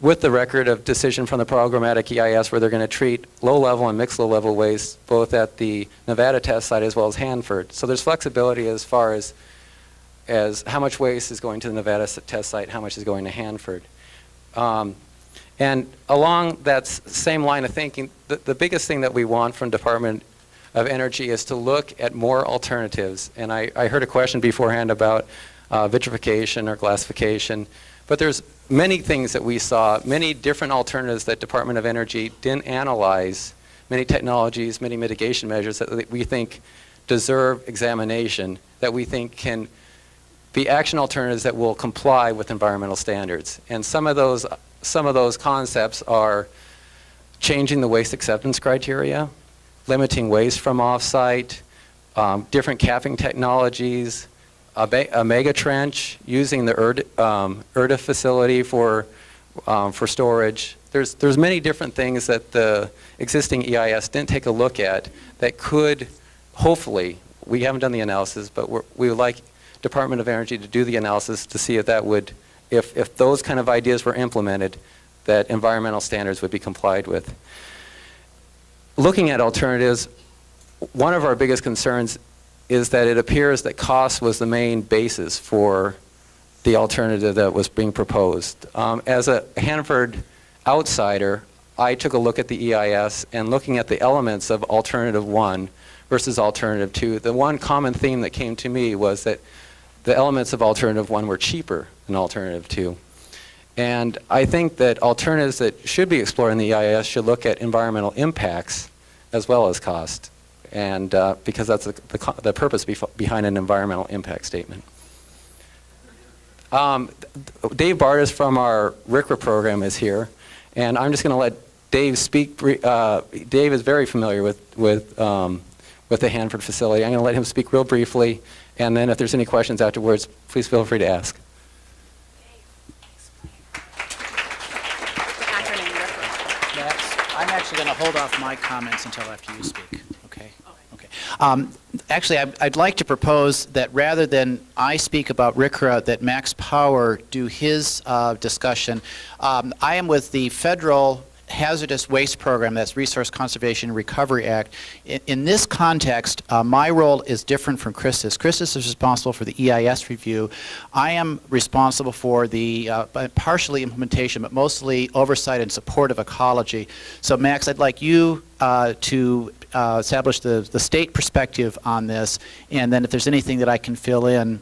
[SPEAKER 19] with the record of decision from the programmatic EIS where they're going to treat low-level and mixed low-level waste both at the Nevada test site as well as Hanford. So there's flexibility as far as how much waste is going to the Nevada test site, how much is going to Hanford. And along that same line of thinking, the biggest thing that we want from Department of Energy is to look at more alternatives. And I heard a question beforehand about vitrification or glassification. But there's many things that we saw, many different alternatives that Department of Energy didn't analyze, many technologies, many mitigation measures that we think deserve examination, that we think can be action alternatives that will comply with environmental standards. And some of those concepts are changing the waste acceptance criteria, limiting waste from off-site, different capping technologies, a mega trench, using the ERDA facility for storage. There's many different things that the existing EIS didn't take a look at that could, hopefully, we haven't done the analysis, but we would like Department of Energy to do the analysis to see if that would, if those kind of ideas were implemented, that environmental standards would be complied with. Looking at alternatives, one of our biggest concerns is that it appears that cost was the main basis for the alternative that was being proposed. As a Hanford outsider, I took a look at the EIS, and looking at the elements of Alternative 1 versus Alternative 2, the one common theme that came to me was that the elements of Alternative 1 were cheaper than Alternative 2. And I think that alternatives that should be explored in the EIS should look at environmental impacts as well as cost. And because that's the purpose behind an environmental impact statement. Dave Bartis from our RCRA program is here, and I'm just going to let Dave speak. Dave is very familiar with the Hanford facility. I'm going to let him speak real briefly, and then if there's any questions afterwards, please feel free to ask.
[SPEAKER 20] I'm actually going to hold off my comments until after you speak. Okay. Actually, I'd like to propose that rather than I speak about RCRA, that Max Power do his discussion. I am with the Federal Hazardous Waste Program, that's Resource Conservation and Recovery Act. In this context, my role is different from Chris's. Chris is responsible for the EIS review. I am responsible for the partially implementation, but mostly oversight and support of ecology. So Max, I'd like you to establish the state perspective on this, and then if there's anything that I can fill in,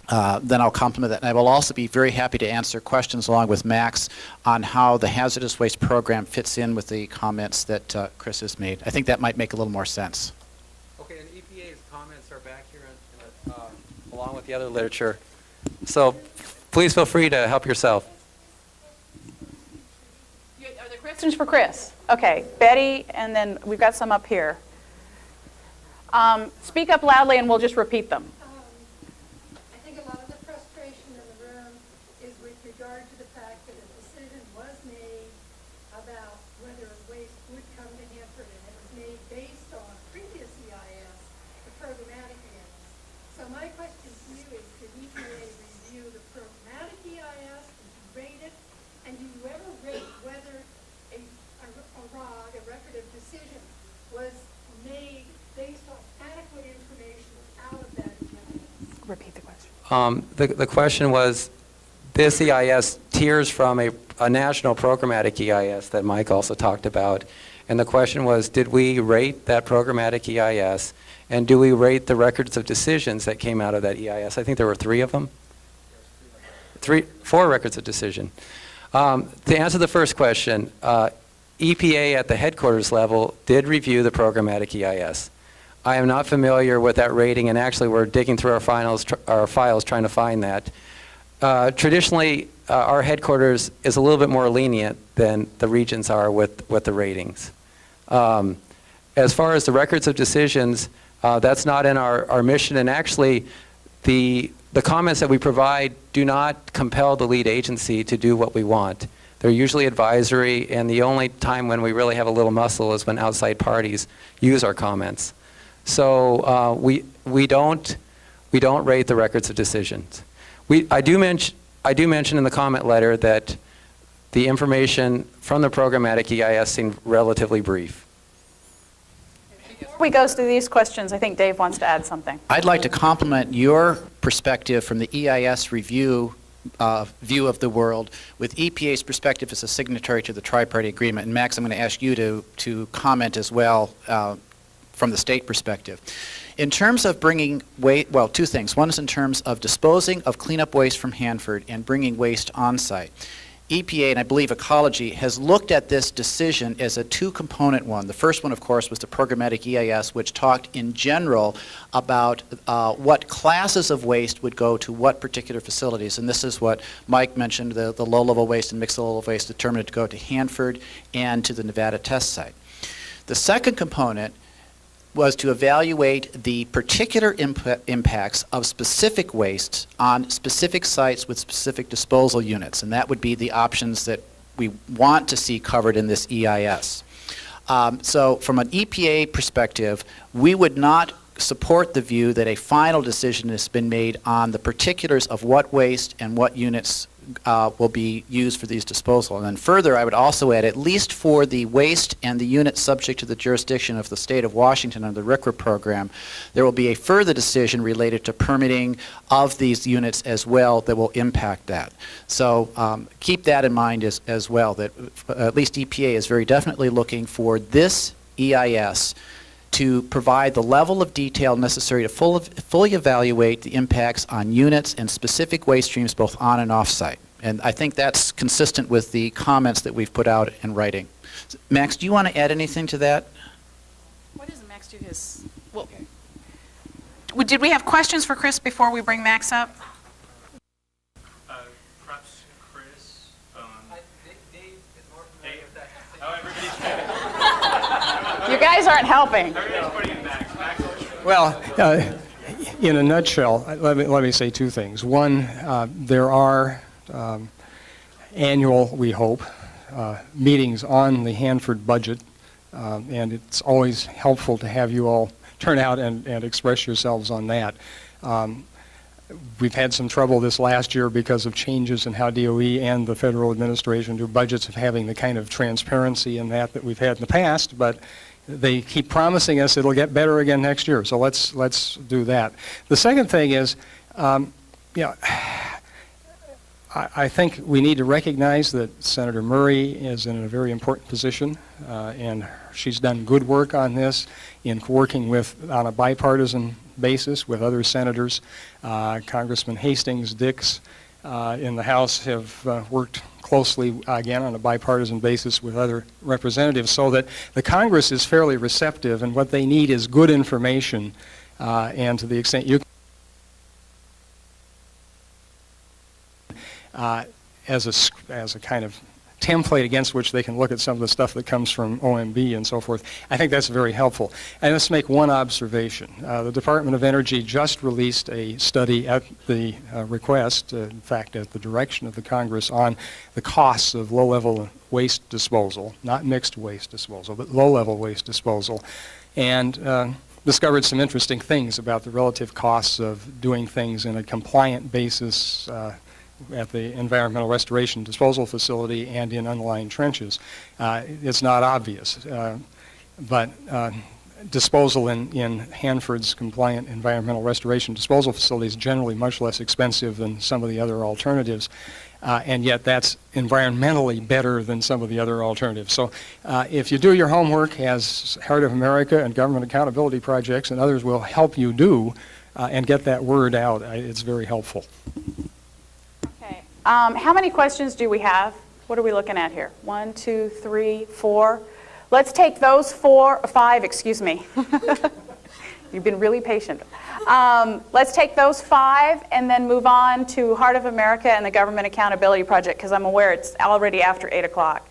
[SPEAKER 20] then I'll complement that. And I will also be very happy to answer questions along with Max on how the hazardous waste program fits in with the comments that Chris has made. I think that might make a little more sense.
[SPEAKER 19] Okay, and EPA's comments are back here along with the other literature. So please feel free to help yourself.
[SPEAKER 1] Are there questions for Chris? Okay, Betty, and then we've got some up here. Speak up loudly and we'll just repeat them.
[SPEAKER 6] I think a lot of the frustration in the room is with regard to the fact that a decision was made about whether waste would come to Hanford, and it was made based on previous EIS, the programmatic EIS. So my question to you is, did EPA review the programmatic EIS? Did you rate it? And do you ever rate whether a ROD, a record of decision, was made based on adequate information out of that EIS?
[SPEAKER 1] Repeat the question.
[SPEAKER 19] The question was, this EIS tiers from a national programmatic EIS that Mike also talked about. And the question was, did we rate that programmatic EIS, and do we rate the records of decisions that came out of that EIS? I think there were 3 of them. 4 records of decision. To answer the first question, EPA at the headquarters level did review the programmatic EIS. I am not familiar with that rating, and actually we're digging through our files trying to find that. Traditionally, our headquarters is a little bit more lenient than the regions are with the ratings. As far as the records of decisions, that's not in our mission, and actually the comments that we provide do not compel the lead agency to do what we want. They're usually advisory, and the only time when we really have a little muscle is when outside parties use our comments. So we don't rate the records of decisions. I do mention in the comment letter that the information from the programmatic EIS seemed relatively brief.
[SPEAKER 1] Before we go through these questions, I think Dave wants to add something.
[SPEAKER 20] I'd like to complement your perspective from the EIS review view of the world with EPA's perspective as a signatory to the tri-party agreement. And Max, I'm going to ask you to comment as well from the state perspective. In terms of bringing waste, well, two things. One is in terms of disposing of cleanup waste from Hanford and bringing waste on site. EPA, and I believe Ecology, has looked at this decision as a two-component one. The first one, of course, was the programmatic EIS, which talked in general about what classes of waste would go to what particular facilities. And this is what Mike mentioned, the low-level waste and mixed low-level waste determined to go to Hanford and to the Nevada test site. The second component was to evaluate the particular impacts of specific wastes on specific sites with specific disposal units, and that would be the options that we want to see covered in this EIS. So from an EPA perspective, we would not support the view that a final decision has been made on the particulars of what waste and what units will be used for these disposal. And then further, I would also add, at least for the waste and the units subject to the jurisdiction of the state of Washington under the RCRA program, there will be a further decision related to permitting of these units as well that will impact that. So keep that in mind as well, that at least EPA is very definitely looking for this EIS to provide the level of detail necessary to fully evaluate the impacts on units and specific waste streams both on and off site. And I think that's consistent with the comments that we've put out in writing. Max, do you want to add anything to that?
[SPEAKER 1] What does Max do his? Well, did we have questions for Chris before we bring Max up?
[SPEAKER 10] Perhaps Chris.
[SPEAKER 8] Dave is more familiar with that.
[SPEAKER 10] Oh, everybody's
[SPEAKER 1] You guys aren't helping.
[SPEAKER 21] Well, in a nutshell, let me say two things. One, there are annual, we hope, meetings on the Hanford budget, and it's always helpful to have you all turn out and express yourselves on that. We've had some trouble this last year because of changes in how DOE and the federal administration do budgets, of having the kind of transparency in that we've had in the past, but they keep promising us it'll get better again next year, so let's do that. The second thing is, I think we need to recognize that Senator Murray is in a very important position, and she's done good work on this in working on a bipartisan basis with other senators. Congressman Hastings, Dix in the House have worked closely, again, on a bipartisan basis with other representatives, so that the Congress is fairly receptive, and what they need is good information, and to the extent you as a kind of template against which they can look at some of the stuff that comes from OMB and so forth. I think that's very helpful. And let's make one observation. The Department of Energy just released a study at the request, in fact at the direction of the Congress, on the costs of low-level waste disposal, not mixed waste disposal, but low-level waste disposal, and discovered some interesting things about the relative costs of doing things in a compliant basis at the environmental restoration disposal facility and in unlined trenches. It's not obvious, but disposal in Hanford's compliant environmental restoration disposal facility is generally much less expensive than some of the other alternatives, and yet that's environmentally better than some of the other alternatives. So if you do your homework, as Heart of America and Government Accountability Projects and others will help you do, and get that word out, it's very helpful.
[SPEAKER 1] How many questions do we have What are we looking at here? 1, 2, 3, 4. Let's take those 5, excuse me. You've been really patient. Let's take those 5 and then move on to Heart of America and the Government Accountability Project, because I'm aware it's already after 8 o'clock.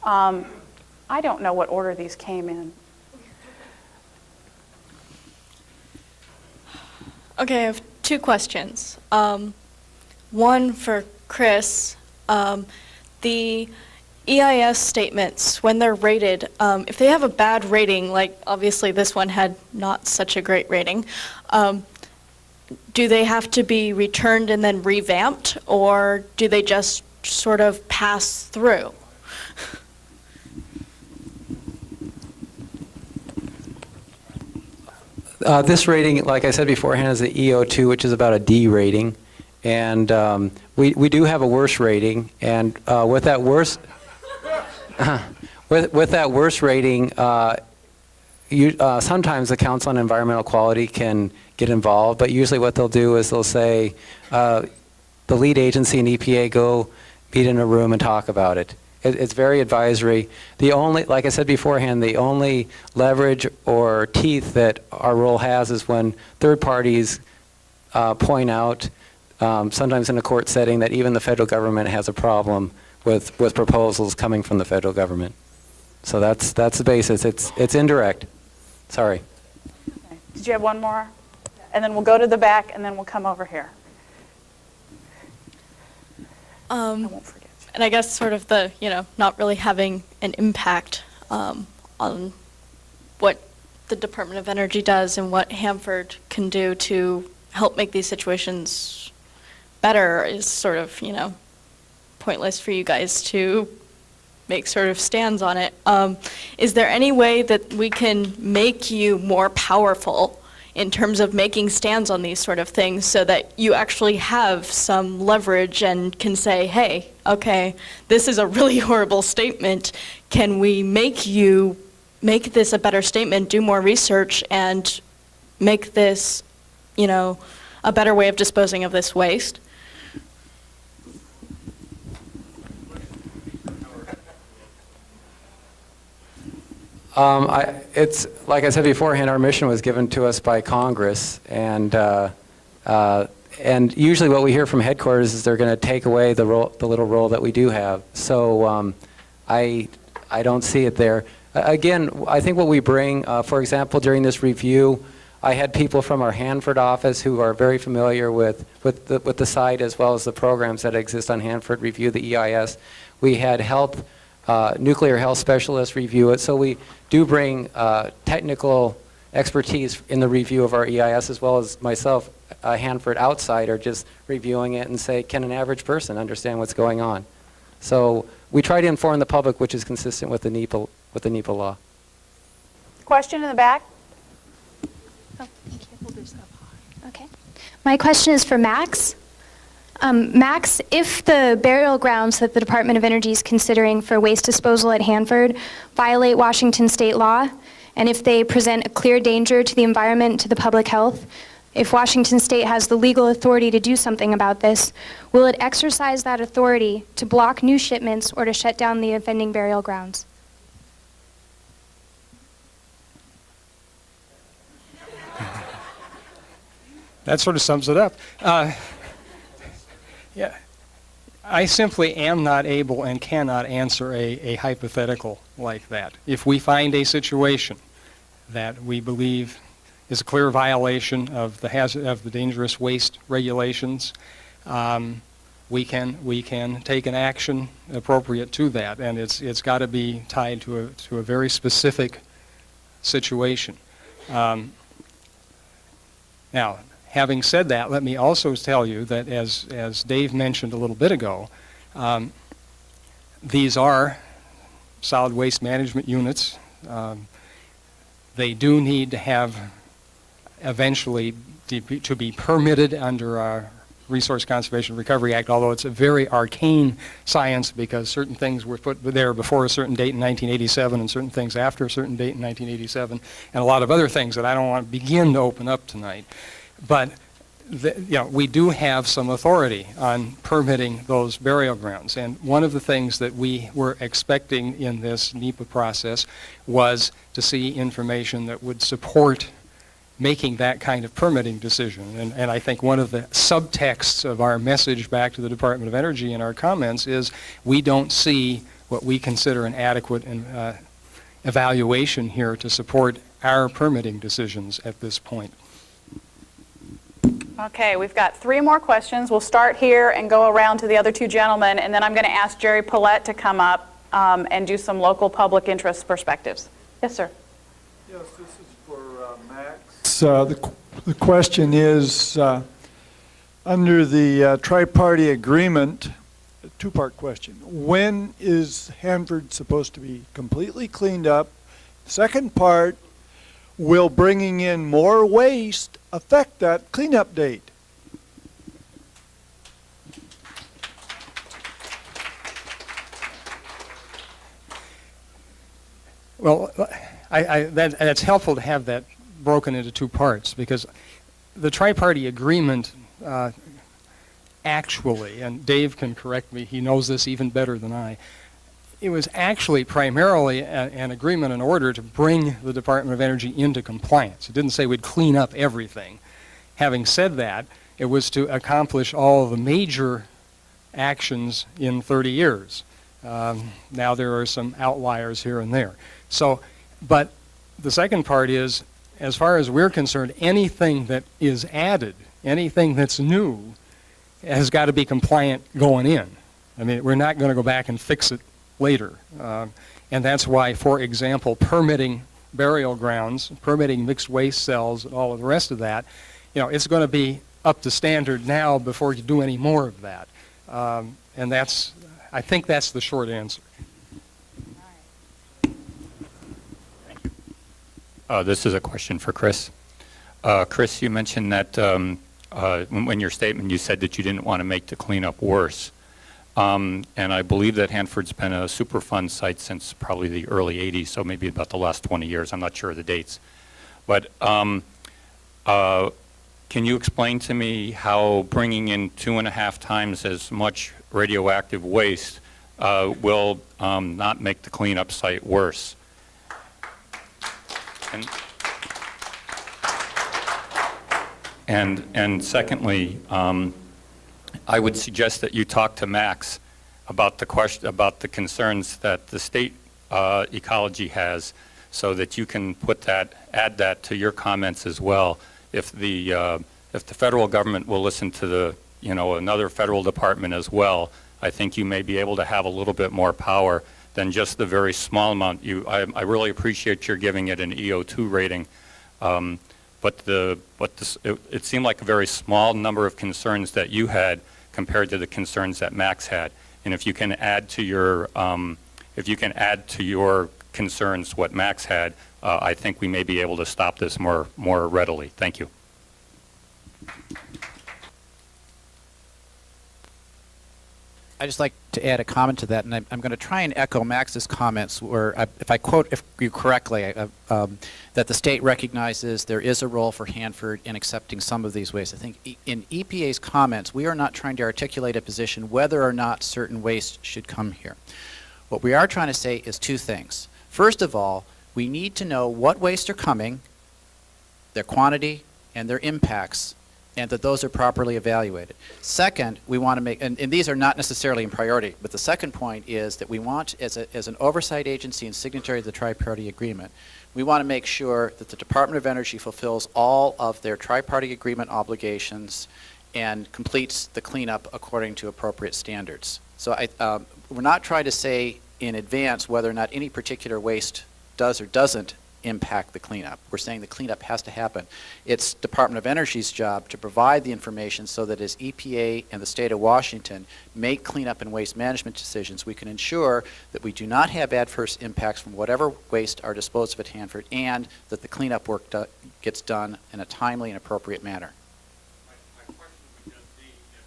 [SPEAKER 1] I don't know what order these came in.
[SPEAKER 9] Okay, I have 2 questions. One for Chris. The EIS statements, when they're rated, if they have a bad rating, like obviously this one had not such a great rating, do they have to be returned and then revamped, or do they just sort of pass through?
[SPEAKER 19] This rating, like I said beforehand, is the EO2, which is about a D rating. And we do have a worse rating. And with that worse with that worse rating, sometimes the Council on Environmental Quality can get involved. But usually what they'll do is they'll say, the lead agency and EPA go meet in a room and talk about it. It's very advisory. The only, like I said beforehand, the only leverage or teeth that our role has is when third parties point out, sometimes in a court setting, that even the federal government has a problem with proposals coming from the federal government. So that's the basis. It's indirect. Sorry.
[SPEAKER 1] Okay. Did you have one more? And then we'll go to the back, and then we'll come over here. I won't forget.
[SPEAKER 9] And I guess sort of the, not really having an impact on what the Department of Energy does and what Hanford can do to help make these situations better is sort of, pointless for you guys to make sort of stands on it. Is there any way that we can make you more powerful in terms of making stands on these sort of things so that you actually have some leverage and can say, hey, okay, this is a really horrible statement. Can we make this a better statement, do more research, and make this, a better way of disposing of this waste?
[SPEAKER 19] It's like I said beforehand, our mission was given to us by Congress, and usually what we hear from headquarters is they're going to take away the little role that we do have. So I don't see it there. Again, I think what we bring, for example, during this review, I had people from our Hanford office who are very familiar with the site as well as the programs that exist on Hanford review the EIS. We had nuclear health specialists review it. So we do bring technical expertise in the review of our EIS, as well as myself, a Hanford outsider, just reviewing it and say, can an average person understand what's going on? So we try to inform the public, which is consistent with the NEPA law.
[SPEAKER 1] Question in the back?
[SPEAKER 4] Oh, thank you. We'll do this up high. Okay. My question is for Max. Max, if the burial grounds that the Department of Energy is considering for waste disposal at Hanford violate Washington state law, and if they present a clear danger to the environment and to the public health, if Washington state has the legal authority to do something about this, will it exercise that authority to block new shipments or to shut down the offending burial grounds?
[SPEAKER 21] That sort of sums it up. Yeah, I simply am not able and cannot answer a hypothetical like that. If we find a situation that we believe is a clear violation of the dangerous waste regulations, we can take an action appropriate to that, and it's got to be tied to a very specific situation. Now, having said that, let me also tell you that as Dave mentioned a little bit ago, these are solid waste management units. They do need to have eventually to be permitted under our Resource Conservation and Recovery Act, although it's a very arcane science because certain things were put there before a certain date in 1987 and certain things after a certain date in 1987 and a lot of other things that I don't want to begin to open up tonight. But we do have some authority on permitting those burial grounds. And one of the things that we were expecting in this NEPA process was to see information that would support making that kind of permitting decision. And I think one of the subtexts of our message back to the Department of Energy in our comments is we don't see what we consider an adequate evaluation here to support our permitting decisions at this point.
[SPEAKER 1] Okay, we've got 3 more questions. We'll start here and go around to the other 2 gentlemen, and then I'm going to ask Jerry Paulette to come up and do some local public interest perspectives. Yes, sir.
[SPEAKER 7] Yes, this is for Max. The question is, under the tri-party agreement, a 2-part question. When is Hanford supposed to be completely cleaned up? Second part, will bringing in more waste affect that cleanup date?
[SPEAKER 21] Well, that's helpful to have that broken into 2 parts, because the tri-party agreement actually, and Dave can correct me, he knows this even better than I, it was actually primarily an agreement in order to bring the Department of Energy into compliance. It didn't say we'd clean up everything. Having said that, it was to accomplish all of the major actions in 30 years. Now there are some outliers here and there. So, but the second part is, as far as we're concerned, anything that is added, anything that's new, has got to be compliant going in. I mean, we're not going to go back and fix it later. And that's why, for example, permitting burial grounds, permitting mixed waste cells, and all of the rest of that, it's going to be up to standard now before you do any more of that. And I think that's the short answer.
[SPEAKER 3] This is a question for Chris. Chris, you mentioned that in your statement you said that you didn't want to make the cleanup worse. And I believe that Hanford's been a Superfund site since probably the early 80s, so maybe about the last 20 years. I'm not sure of the dates. But can you explain to me how bringing in 2.5 times as much radioactive waste will not make the cleanup site worse? And secondly, I would suggest that you talk to Max about the concerns that the state ecology has, so that you can add that to your comments as well. If the federal government will listen to another federal department as well, I think you may be able to have a little bit more power than just the very small amount. I really appreciate your giving it an EO2 rating, but it seemed like a very small number of concerns that you had compared to the concerns that Max had. And if you can add to your concerns what Max had, I think we may be able to stop this more readily. Thank you.
[SPEAKER 20] I'd just like to add a comment to that, and I'm going to try and echo Max's comments, where, if I quote you correctly, that the state recognizes there is a role for Hanford in accepting some of these wastes. I think in EPA's comments, we are not trying to articulate a position whether or not certain waste should come here. What we are trying to say is 2 things. First of all, we need to know what waste are coming, their quantity, and their impacts, and that those are properly evaluated. Second, we want to make, and these are not necessarily in priority, but the second point is that we want, as an oversight agency and signatory of the tri-party agreement, we want to make sure that the Department of Energy fulfills all of their tri-party agreement obligations and completes the cleanup according to appropriate standards. So we're not trying to say in advance whether or not any particular waste does or doesn't impact the cleanup. We're saying the cleanup has to happen. It's Department of Energy's job to provide the information so that as EPA and the state of Washington make cleanup and waste management decisions, we can ensure that we do not have adverse impacts from whatever waste are disposed of at Hanford, and that the cleanup work gets done in a timely and appropriate manner.
[SPEAKER 3] My question would just be, if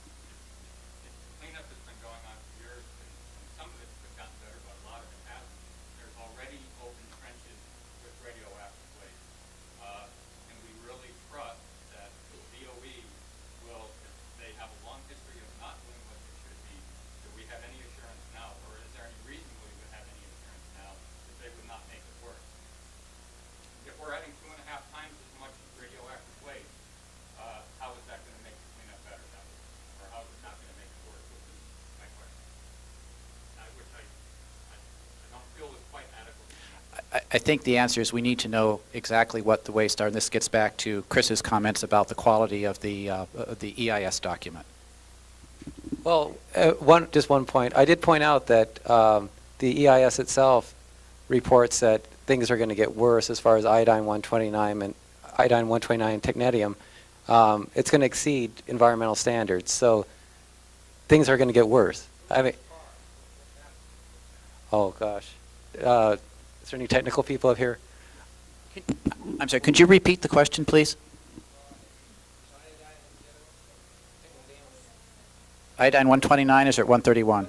[SPEAKER 3] cleanup has been going on for years, and some of it's gotten better, but a lot of it hasn't, there's already open trenches with radioactive waste. And we really trust that the DOE
[SPEAKER 20] I think the answer is we need to know exactly what the wastes are, and this gets back to Chris's comments about the quality of the EIS document.
[SPEAKER 19] Well, just one point. I did point out that the EIS itself reports that things are going to get worse as far as iodine 129 and technetium. It's going to exceed environmental standards, so things are going to get worse. I mean, oh gosh, is there any technical people up here?
[SPEAKER 20] I'm sorry, could you repeat the question, please? Iodine 129 is at 131.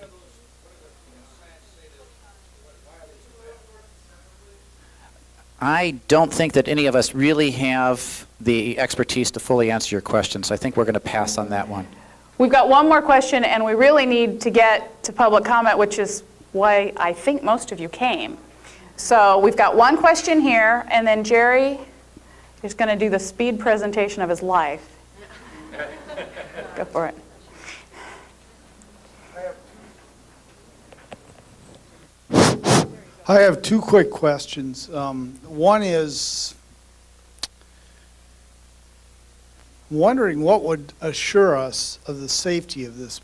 [SPEAKER 20] I don't think that any of us really have the expertise to fully answer your question, so I think we're going to pass on that one.
[SPEAKER 1] We've got one more question, and we really need to get to public comment, which is why I think most of you came. So we've got one question here, and then Jerry is going to do the speed presentation of his life. Go for it.
[SPEAKER 13] I have two quick questions. One is, I'm wondering what would assure us of the safety of this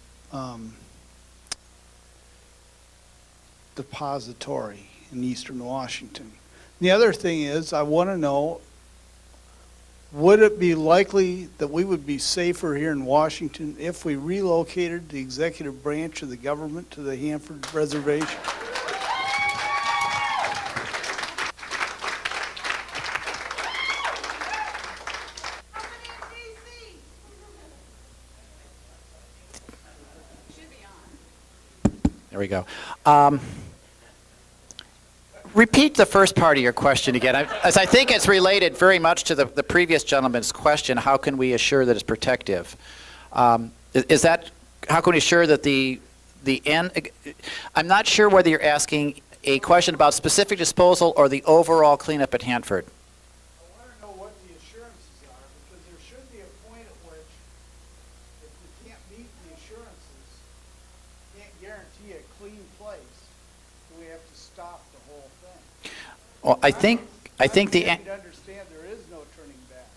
[SPEAKER 13] depository in eastern Washington. The other thing is, I want to know, would it be likely that we would be safer here in Washington if we relocated the executive branch of the government to the Hanford Reservation?
[SPEAKER 20] There we go. Repeat the first part of your question again, as I think it's related very much to the previous gentleman's question. How can we assure that it's protective? Is that, how can we assure that the end? I'm not sure whether you're asking a question about specific disposal or the overall cleanup at Hanford.
[SPEAKER 13] I want to know what the assurances are, because there should be a point at which, if we can't meet the assurances, can't guarantee a clean place, we have to stop the whole thing.
[SPEAKER 20] Well, I think the
[SPEAKER 13] understand there is no turning back.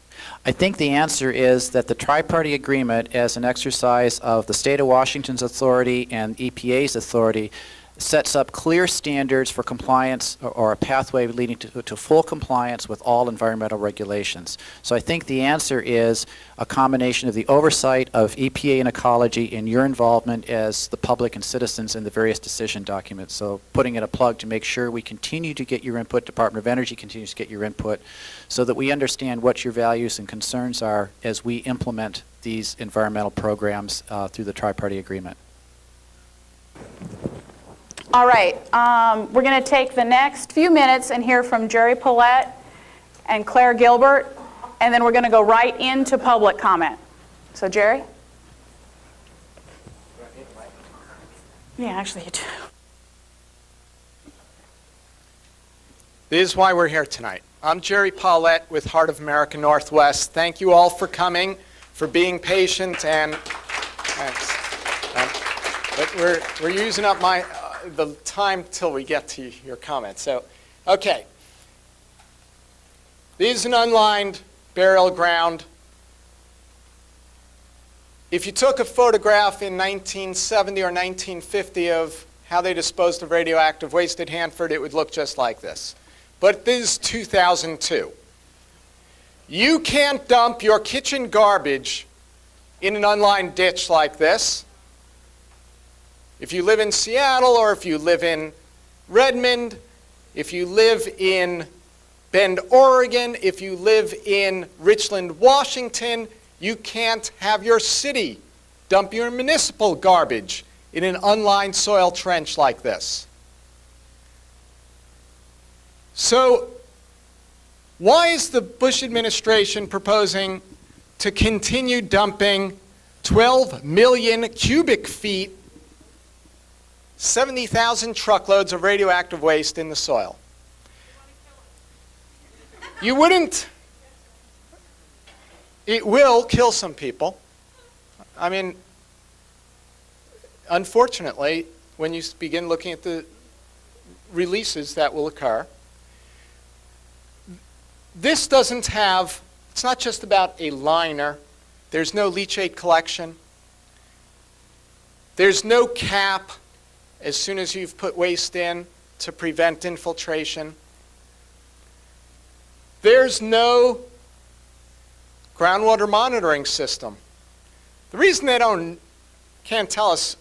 [SPEAKER 20] I think the answer is that the tri-party agreement, as an exercise of the state of Washington's authority and EPA's authority, sets up clear standards for compliance or a pathway leading to full compliance with all environmental regulations. So I think the answer is a combination of the oversight of EPA and ecology and your involvement as the public and citizens in the various decision documents. So putting in a plug to make sure we continue to get your input, Department of Energy continues to get your input, so that we understand what your values and concerns are as we implement these environmental programs through the tri-party agreement.
[SPEAKER 1] All right, we're going to take the next few minutes and hear from Jerry Paulette and Claire Gilbert, and then we're going to go right into public comment. So, Jerry? Yeah, actually you do.
[SPEAKER 8] This is why we're here tonight. I'm Jerry Paulette with Heart of America Northwest. Thank you all for coming, for being patient, and thanks. But we're using up the time till we get to your comments. So, okay. This is an unlined burial ground. If you took a photograph in 1970 or 1950 of how they disposed of radioactive waste at Hanford, it would look just like this. But this is 2002. You can't dump your kitchen garbage in an unlined ditch like this. If you live in Seattle, or if you live in Redmond, if you live in Bend, Oregon, if you live in Richland, Washington, you can't have your city dump your municipal garbage in an unlined soil trench like this. So, why is the Bush administration proposing to continue dumping 12 million cubic feet, 70,000 truckloads of radioactive waste in the soil? You wouldn't. It will kill some people. I mean, unfortunately, when you begin looking at the releases that will occur. this doesn't have, it's not just about a liner. There's no leachate collection. There's no cap as soon as you've put waste in to prevent infiltration. There's no groundwater monitoring system. The reason they can't tell us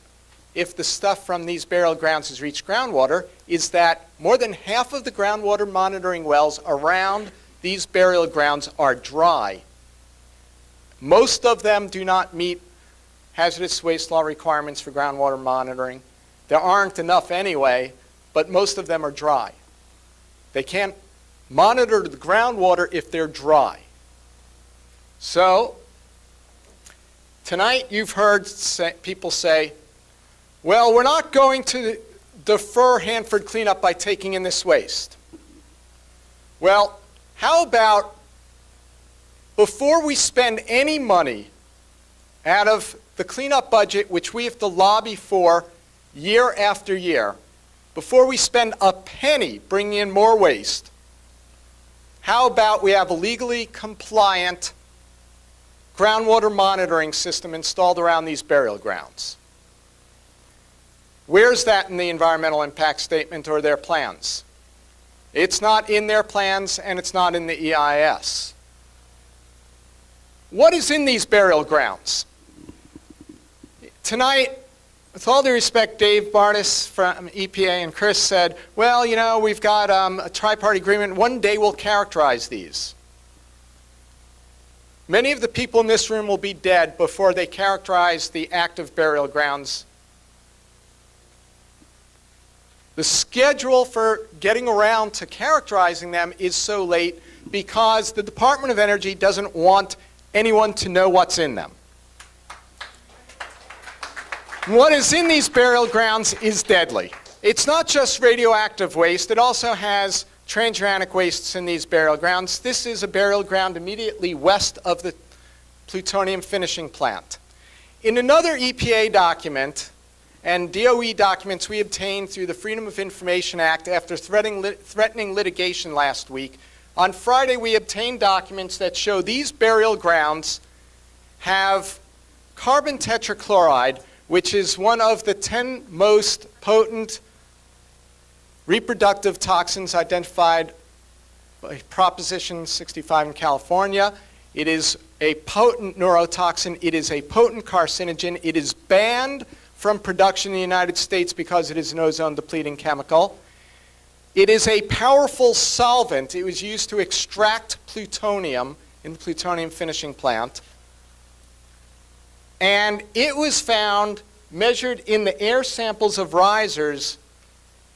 [SPEAKER 8] if the stuff from these burial grounds has reached groundwater is that more than half of the groundwater monitoring wells around these burial grounds are dry. Most of them do not meet hazardous waste law requirements for groundwater monitoring. There aren't enough anyway, but most of them are dry. They can't monitor the groundwater if they're dry. So, tonight you've heard people say, well, we're not going to defer Hanford cleanup by taking in this waste. Well, how about before we spend any money out of the cleanup budget, which we have to lobby for year after year, before we spend a penny bringing in more waste, how about we have a legally compliant groundwater monitoring system installed around these burial grounds? Where's that in the environmental impact statement or their plans? It's not in their plans and it's not in the EIS. What is in these burial grounds? Tonight, with all due respect, Dave Bartis from EPA and Chris said, well, you know, we've got a tri-party agreement. One day we'll characterize these. Many of the people in this room will be dead before they characterize the active burial grounds. The schedule for getting around to characterizing them is so late because the Department of Energy doesn't want anyone to know what's in them. What is in these burial grounds is deadly. It's not just radioactive waste, it also has transuranic wastes in these burial grounds. This is a burial ground immediately west of the plutonium finishing plant. In another EPA document, and DOE documents we obtained through the Freedom of Information Act after threatening litigation last week, on Friday we obtained documents that show these burial grounds have carbon tetrachloride, which is one of the 10 most potent reproductive toxins identified by Proposition 65 in California. It is a potent neurotoxin. It is a potent carcinogen. It is banned from production in the United States because it is an ozone-depleting chemical. It is a powerful solvent. It was used to extract plutonium in the plutonium finishing plant. And it was found, measured in the air samples of risers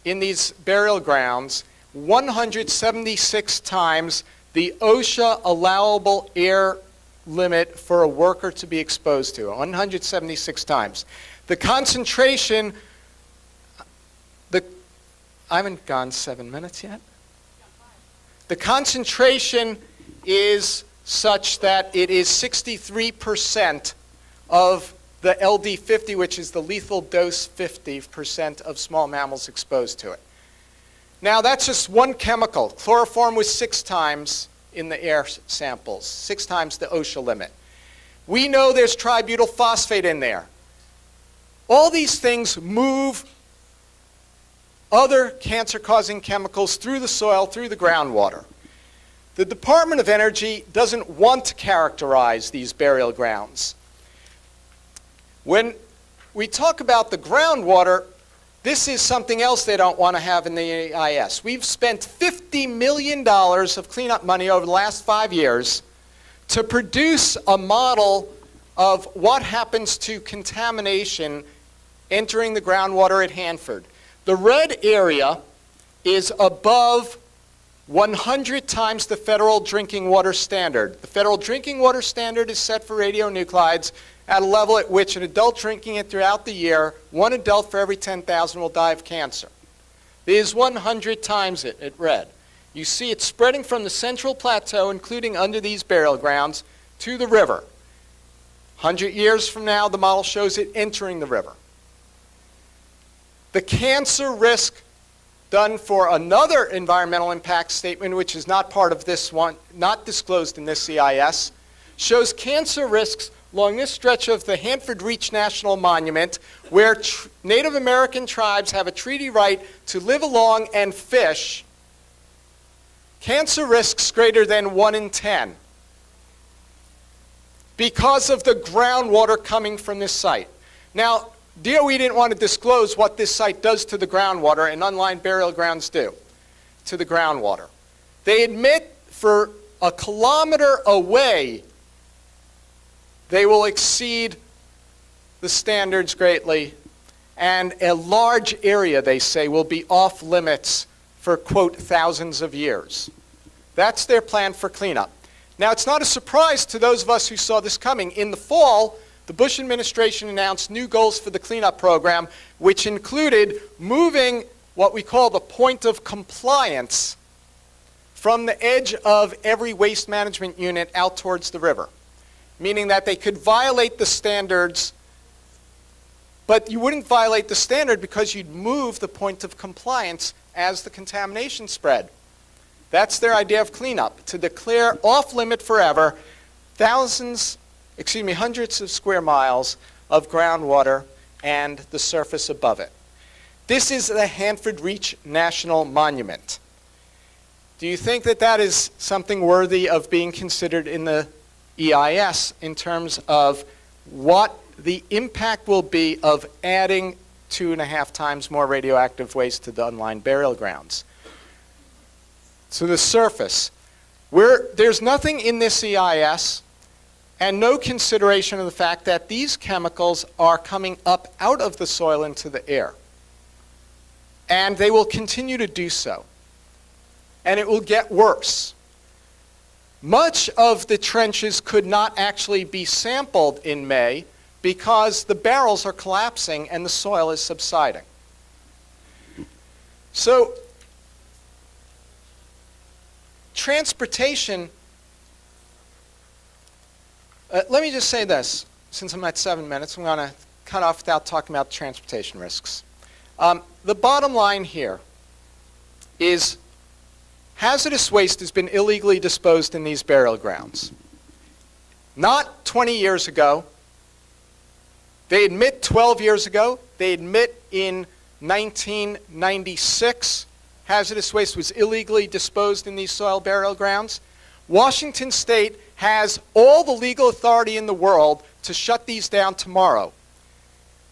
[SPEAKER 8] in these burial grounds, 176 times the OSHA allowable air limit for a worker to be exposed to, 176 times. The concentration, I haven't gone 7 minutes yet. The concentration is such that it is 63% of the LD50, which is the lethal dose 50% of small mammals exposed to it. Now that's just one chemical. Chloroform was 6 times in the air samples, 6 times the OSHA limit. We know there's tributyl phosphate in there. All these things move other cancer-causing chemicals through the soil, through the groundwater. The Department of Energy doesn't want to characterize these burial grounds. When we talk about the groundwater, this is something else they don't want to have in the EIS. We've spent $50 million of cleanup money over the last 5 years to produce a model of what happens to contamination entering the groundwater at Hanford. The red area is above 100 times the federal drinking water standard. The federal drinking water standard is set for radionuclides at a level at which an adult drinking it throughout the year, 1 adult for every 10,000 will die of cancer. It is 100 times it at red. You see it spreading from the central plateau, including under these burial grounds, to the river. 100 years from now, the model shows it entering the river. The cancer risk done for another environmental impact statement, which is not part of this one, not disclosed in this EIS, shows cancer risks along this stretch of the Hanford Reach National Monument, where Native American tribes have a treaty right to live along and fish. Cancer risks greater than 1 in 10 because of the groundwater coming from this site. Now, DOE didn't want to disclose what this site does to the groundwater, and unlined burial grounds do to the groundwater. They admit for a kilometer away, they will exceed the standards greatly, and a large area, they say, will be off limits for, quote, thousands of years. That's their plan for cleanup. Now, it's not a surprise to those of us who saw this coming. In the fall, the Bush administration announced new goals for the cleanup program, which included moving what we call the point of compliance from the edge of every waste management unit out towards the river, meaning that they could violate the standards, but you wouldn't violate the standard because you'd move the point of compliance as the contamination spread. That's their idea of cleanup, to declare off-limit forever hundreds of square miles of groundwater and the surface above it. This is the Hanford Reach National Monument. Do you think that that is something worthy of being considered in the EIS in terms of what the impact will be of adding 2.5 times more radioactive waste to the unlined burial grounds? To the surface, there's nothing in this EIS and no consideration of the fact that these chemicals are coming up out of the soil into the air. And they will continue to do so. And it will get worse. Much of the trenches could not actually be sampled in May because the barrels are collapsing and the soil is subsiding. So, transportation, let me just say this, since I'm at 7 minutes, I'm going to cut off without talking about transportation risks. The bottom line here is hazardous waste has been illegally disposed in these burial grounds. Not 20 years ago. They admit 12 years ago. They admit in 1996 hazardous waste was illegally disposed in these soil burial grounds. Washington State has all the legal authority in the world to shut these down tomorrow.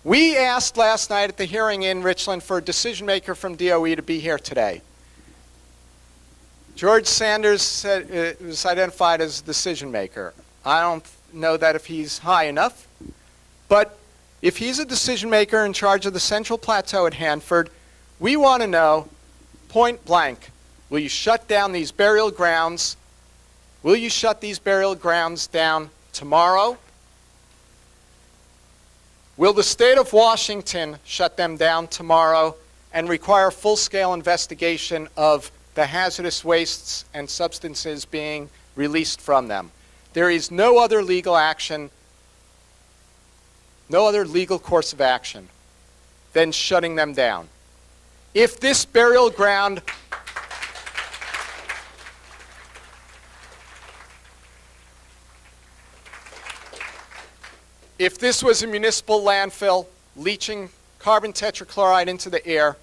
[SPEAKER 8] We asked last night at the hearing in Richland for a decision maker from DOE to be here today. George Sanders was identified as a decision maker. I don't know that if he's high enough, but if he's a decision maker in charge of the Central Plateau at Hanford, we want to know, point blank, will you shut down these burial grounds? Will you shut these burial grounds down tomorrow? Will the state of Washington shut them down tomorrow and require full-scale investigation of the hazardous wastes and substances being released from them? There is no other legal action, no other legal course of action than shutting them down. If this burial ground if this was a municipal landfill leaching carbon tetrachloride into the air,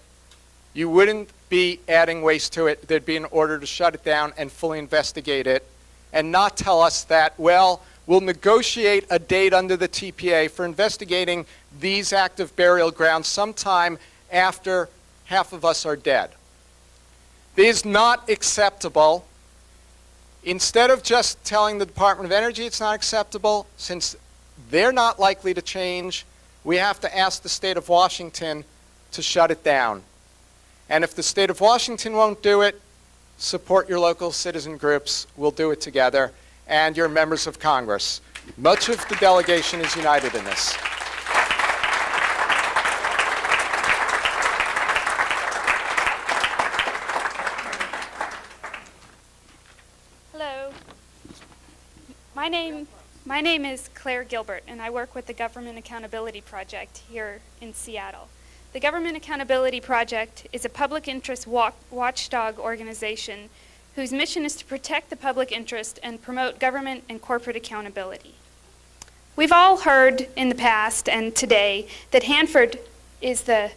[SPEAKER 8] you wouldn't be adding waste to it. There'd be an order to shut it down and fully investigate it and not tell us that, well, we'll negotiate a date under the TPA for investigating these active burial grounds sometime after half of us are dead. It is not acceptable. Instead of just telling the Department of Energy it's not acceptable, since they're not likely to change, we have to ask the state of Washington to shut it down. And if the state of Washington won't do it, support your local citizen groups. We'll do it together. And your members of Congress. Much of the delegation is united in this.
[SPEAKER 11] Hello. My name is Claire Gilbert, and I work with the Government Accountability Project here in Seattle. The Government Accountability Project is a public interest watchdog organization whose mission is to protect the public interest and promote government and corporate accountability. We've all heard in the past and today that Hanford is the...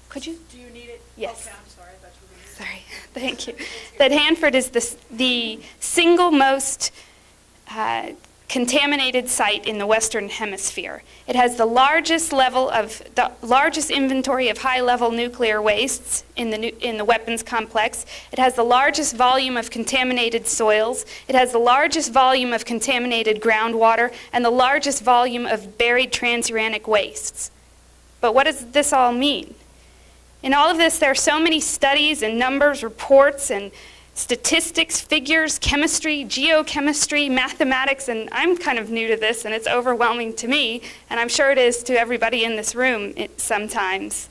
[SPEAKER 11] Could you?
[SPEAKER 1] Do you need it?
[SPEAKER 11] Yes.
[SPEAKER 1] Okay, I'm sorry. I thought you were going to...
[SPEAKER 11] Sorry. Thank you. That Hanford is the single most contaminated site in the Western Hemisphere. It has the largest inventory of high-level nuclear wastes in the weapons complex. It has the largest volume of contaminated soils. It has the largest volume of contaminated groundwater and the largest volume of buried transuranic wastes. But what does this all mean? In all of this, there are so many studies and numbers, reports, and statistics, figures, chemistry, geochemistry, mathematics, and I'm kind of new to this, and it's overwhelming to me, and I'm sure it is to everybody in this room sometimes.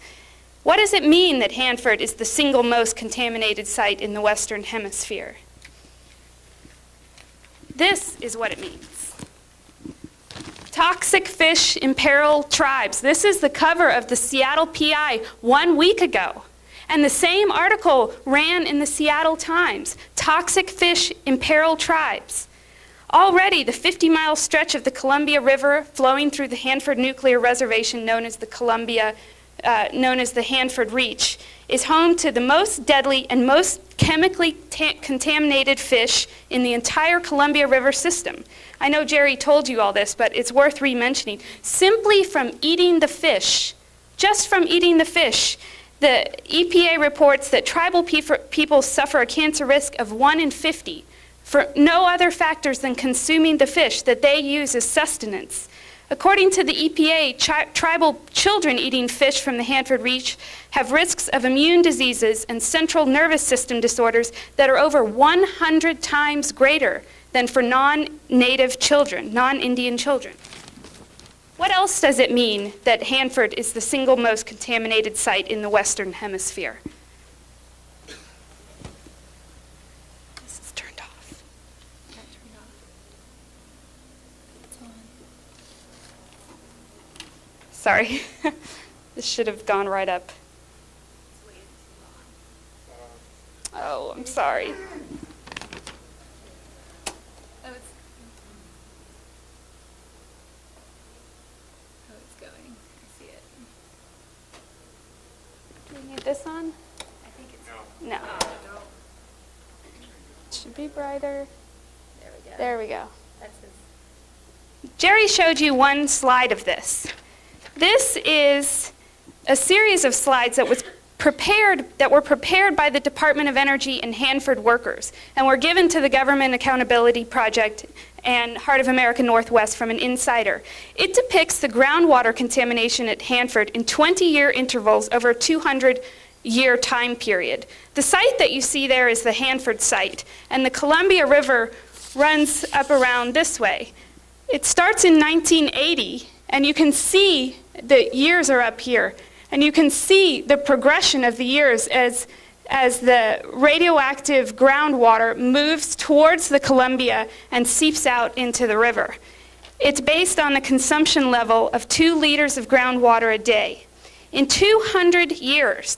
[SPEAKER 11] What does it mean that Hanford is the single most contaminated site in the Western Hemisphere? This is what it means. Toxic fish imperil tribes. This is the cover of the Seattle PI 1 week ago. And the same article ran in the Seattle Times. Toxic fish imperil tribes. Already, the 50-mile stretch of the Columbia River flowing through the Hanford Nuclear Reservation, known as the Hanford Reach, is home to the most deadly and most chemically contaminated fish in the entire Columbia River system. I know Jerry told you all this, but it's worth re-mentioning. Simply from eating the fish, just from eating the fish, the EPA reports that tribal people suffer a cancer risk of 1 in 50 for no other factors than consuming the fish that they use as sustenance. According to the EPA, tribal children eating fish from the Hanford Reach have risks of immune diseases and central nervous system disorders that are over 100 times greater than for non-native children, non-Indian children. What else does it mean that Hanford is the single most contaminated site in the Western Hemisphere? This is turned off. Sorry, this should have gone right up. Oh, I'm sorry. This on? I think it's no. It should be brighter. There we go. There we go. That's his. Jerry showed you one slide of this. This is a series of slides that were prepared by the Department of Energy and Hanford workers and were given to the Government Accountability Project and Heart of America Northwest from an insider. It depicts the groundwater contamination at Hanford in 20-year intervals over a 200-year time period. The site that you see there is the Hanford site, and the Columbia River runs up around this way. It starts in 1980, and you can see the years are up here, and you can see the progression of the years as the radioactive groundwater moves towards the Columbia and seeps out into the river. It's based on a consumption level of 2 liters of groundwater a day. In 200 years,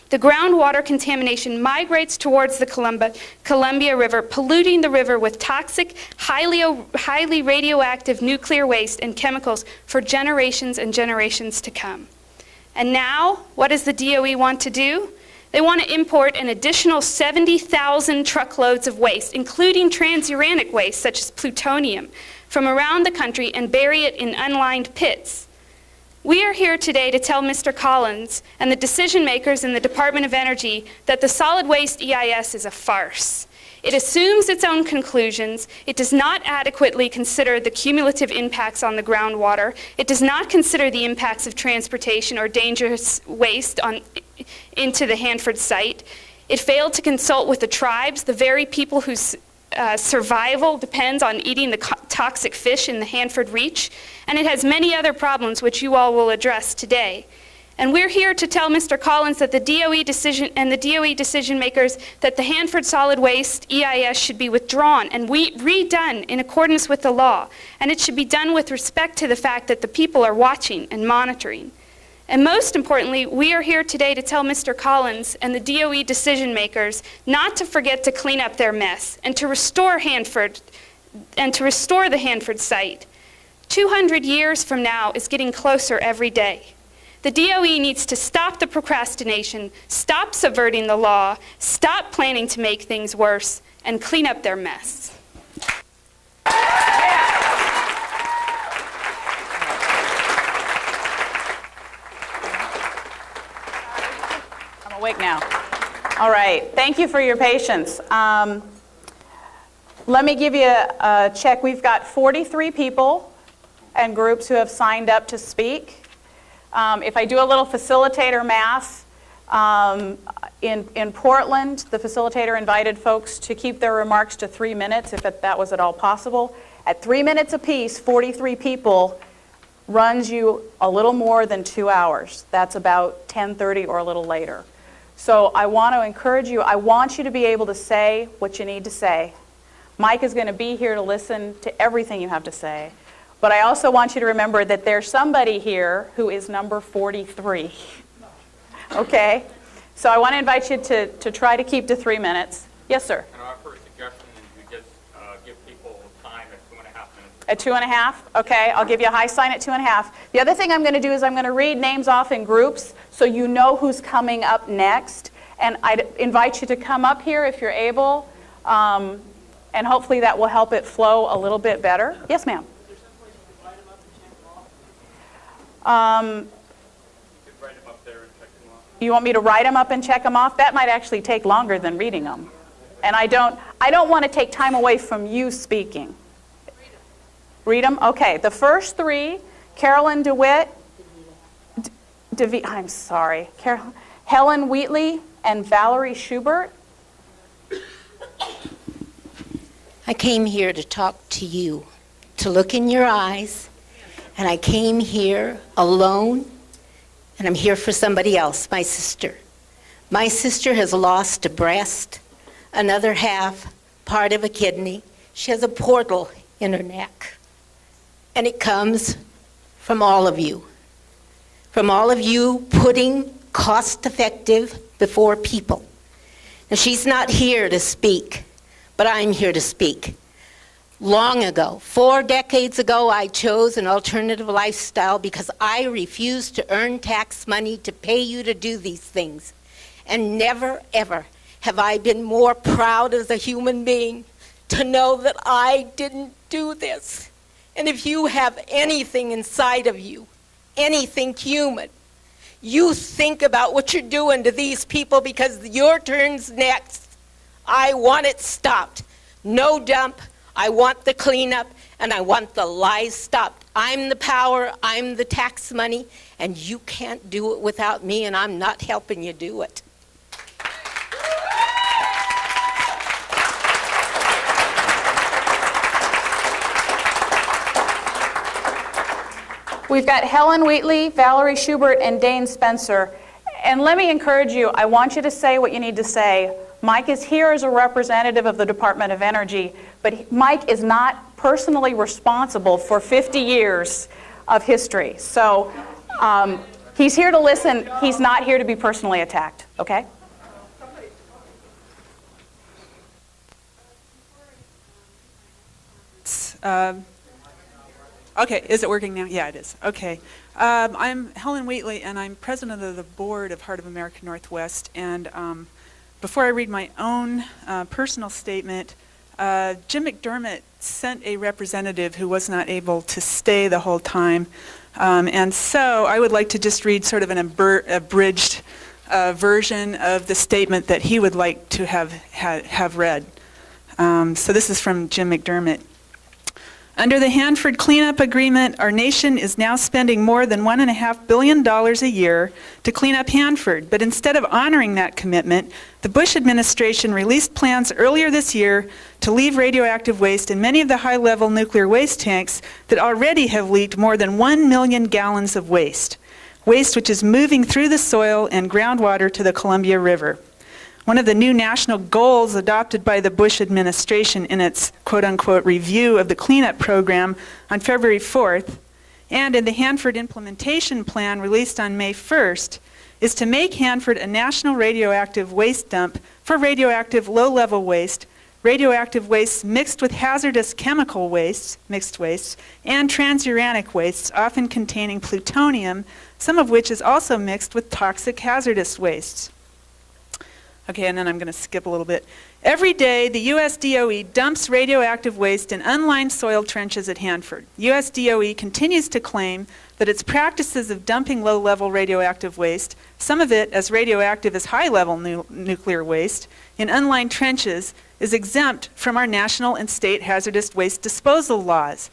[SPEAKER 11] the groundwater contamination migrates towards the Columbia River, polluting the river with toxic, highly radioactive nuclear waste and chemicals for generations and generations to come. And now, what does the DOE want to do? They want to import an additional 70,000 truckloads of waste, including transuranic waste such as plutonium, from around the country and bury it in unlined pits. We are here today to tell Mr. Collins and the decision makers in the Department of Energy that the solid waste EIS is a farce. It assumes its own conclusions. It does not adequately consider the cumulative impacts on the groundwater. It does not consider the impacts of transportation or dangerous waste into the Hanford site. It failed to consult with the tribes, the very people whose survival depends on eating the toxic fish in the Hanford Reach. And it has many other problems which you all will address today. And we're here to tell Mr. Collins that the DOE decision makers that the Hanford solid waste EIS should be withdrawn and redone in accordance with the law. And it should be done with respect to the fact that the people are watching and monitoring. And most importantly, we are here today to tell Mr. Collins and the DOE decision makers not to forget to clean up their mess and to restore Hanford and to restore the Hanford site. 200 years from now is getting closer every day. The DOE needs to stop the procrastination, stop subverting the law, stop planning to make things worse, and clean up their mess.
[SPEAKER 1] I'm awake now. All right, thank you for your patience. Let me give you a check. We've got 43 people and groups who have signed up to speak. If I do a little facilitator math, in Portland, the facilitator invited folks to keep their remarks to 3 minutes, if that was at all possible. At 3 minutes apiece, 43 people runs you a little more than 2 hours. That's about 10:30 or a little later. So I want to encourage you, I want you to be able to say what you need to say. Mike is going to be here to listen to everything you have to say. But I also want you to remember that there's somebody here who is number 43. Okay? So I want to invite you to try to keep to 3 minutes. Yes, sir?
[SPEAKER 3] And our first suggestion is you just give people time at 2.5 minutes.
[SPEAKER 1] At 2.5? Okay, I'll give you a high sign at 2.5. The other thing I'm going to do is I'm going to read names off in groups so you know who's coming up next. And I'd invite you to come up here if you're able. And hopefully that will help it flow a little bit better. Yes, ma'am? You want me to write them up and check them off? That might actually take longer than reading them. And I don't want to take time away from you speaking. Read them? Okay. The first three, Carolyn DeWitt, I'm sorry, Helen Wheatley and Valerie Schubert.
[SPEAKER 15] I came here to talk to you, to look in your eyes, and I came here alone, and I'm here for somebody else, my sister. My sister has lost a breast, another half, part of a kidney. She has a portal in her neck. And it comes from all of you putting cost-effective before people. Now, she's not here to speak, but I'm here to speak. Long ago, 4 decades ago, I chose an alternative lifestyle because I refused to earn tax money to pay you to do these things. And never, ever have I been more proud as a human being to know that I didn't do this. And if you have anything inside of you, anything human, you think about what you're doing to these people because your turn's next. I want it stopped. No dump. I want the cleanup, and I want the lies stopped. I'm the power, I'm the tax money, and you can't do it without me, and I'm not helping you do it.
[SPEAKER 1] We've got Helen Wheatley, Valerie Schubert, and Dane Spencer. And let me encourage you, I want you to say what you need to say. Mike is here as a representative of the Department of Energy, but Mike is not personally responsible for 50 years of history. So he's here to listen. He's not here to be personally attacked, okay?
[SPEAKER 12] Okay, is it working now? Yeah, it is. Okay. I'm Helen Wheatley, and I'm president of the board of Heart of America Northwest. And before I read my own personal statement, Jim McDermott sent a representative who was not able to stay the whole time. And so I would like to just read sort of an abridged version of the statement that he would like to have read. So this is from Jim McDermott. Under the Hanford Cleanup Agreement, our nation is now spending more than $1.5 billion a year to clean up Hanford. But instead of honoring that commitment, the Bush administration released plans earlier this year to leave radioactive waste in many of the high-level nuclear waste tanks that already have leaked more than 1 million gallons of waste which is moving through the soil and groundwater to the Columbia River. One of the new national goals adopted by the Bush administration in its quote-unquote review of the cleanup program on February 4th and in the Hanford Implementation Plan released on May 1st, is to make Hanford a national radioactive waste dump for radioactive low-level waste, radioactive wastes mixed with hazardous chemical wastes, mixed wastes, and transuranic wastes, often containing plutonium, some of which is also mixed with toxic hazardous wastes. Okay, and then I'm going to skip a little bit. Every day, the U.S. DOE dumps radioactive waste in unlined soil trenches at Hanford. U.S. DOE continues to claim that its practices of dumping low-level radioactive waste, some of it as radioactive as high-level nuclear waste, in unlined trenches is exempt from our national and state hazardous waste disposal laws.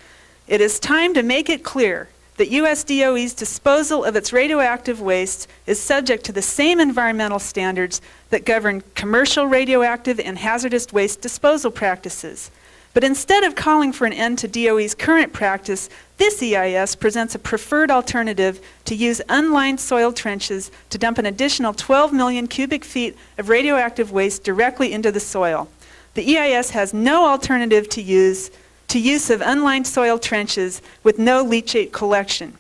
[SPEAKER 12] It is time to make it clear that U.S. DOE's disposal of its radioactive waste is subject to the same environmental standards that govern commercial radioactive and hazardous waste disposal practices. But instead of calling for an end to DOE's current practice, this EIS presents a preferred alternative to use unlined soil trenches to dump an additional 12 million cubic feet of radioactive waste directly into the soil. The EIS has no alternative to use of unlined soil trenches with no leachate collection.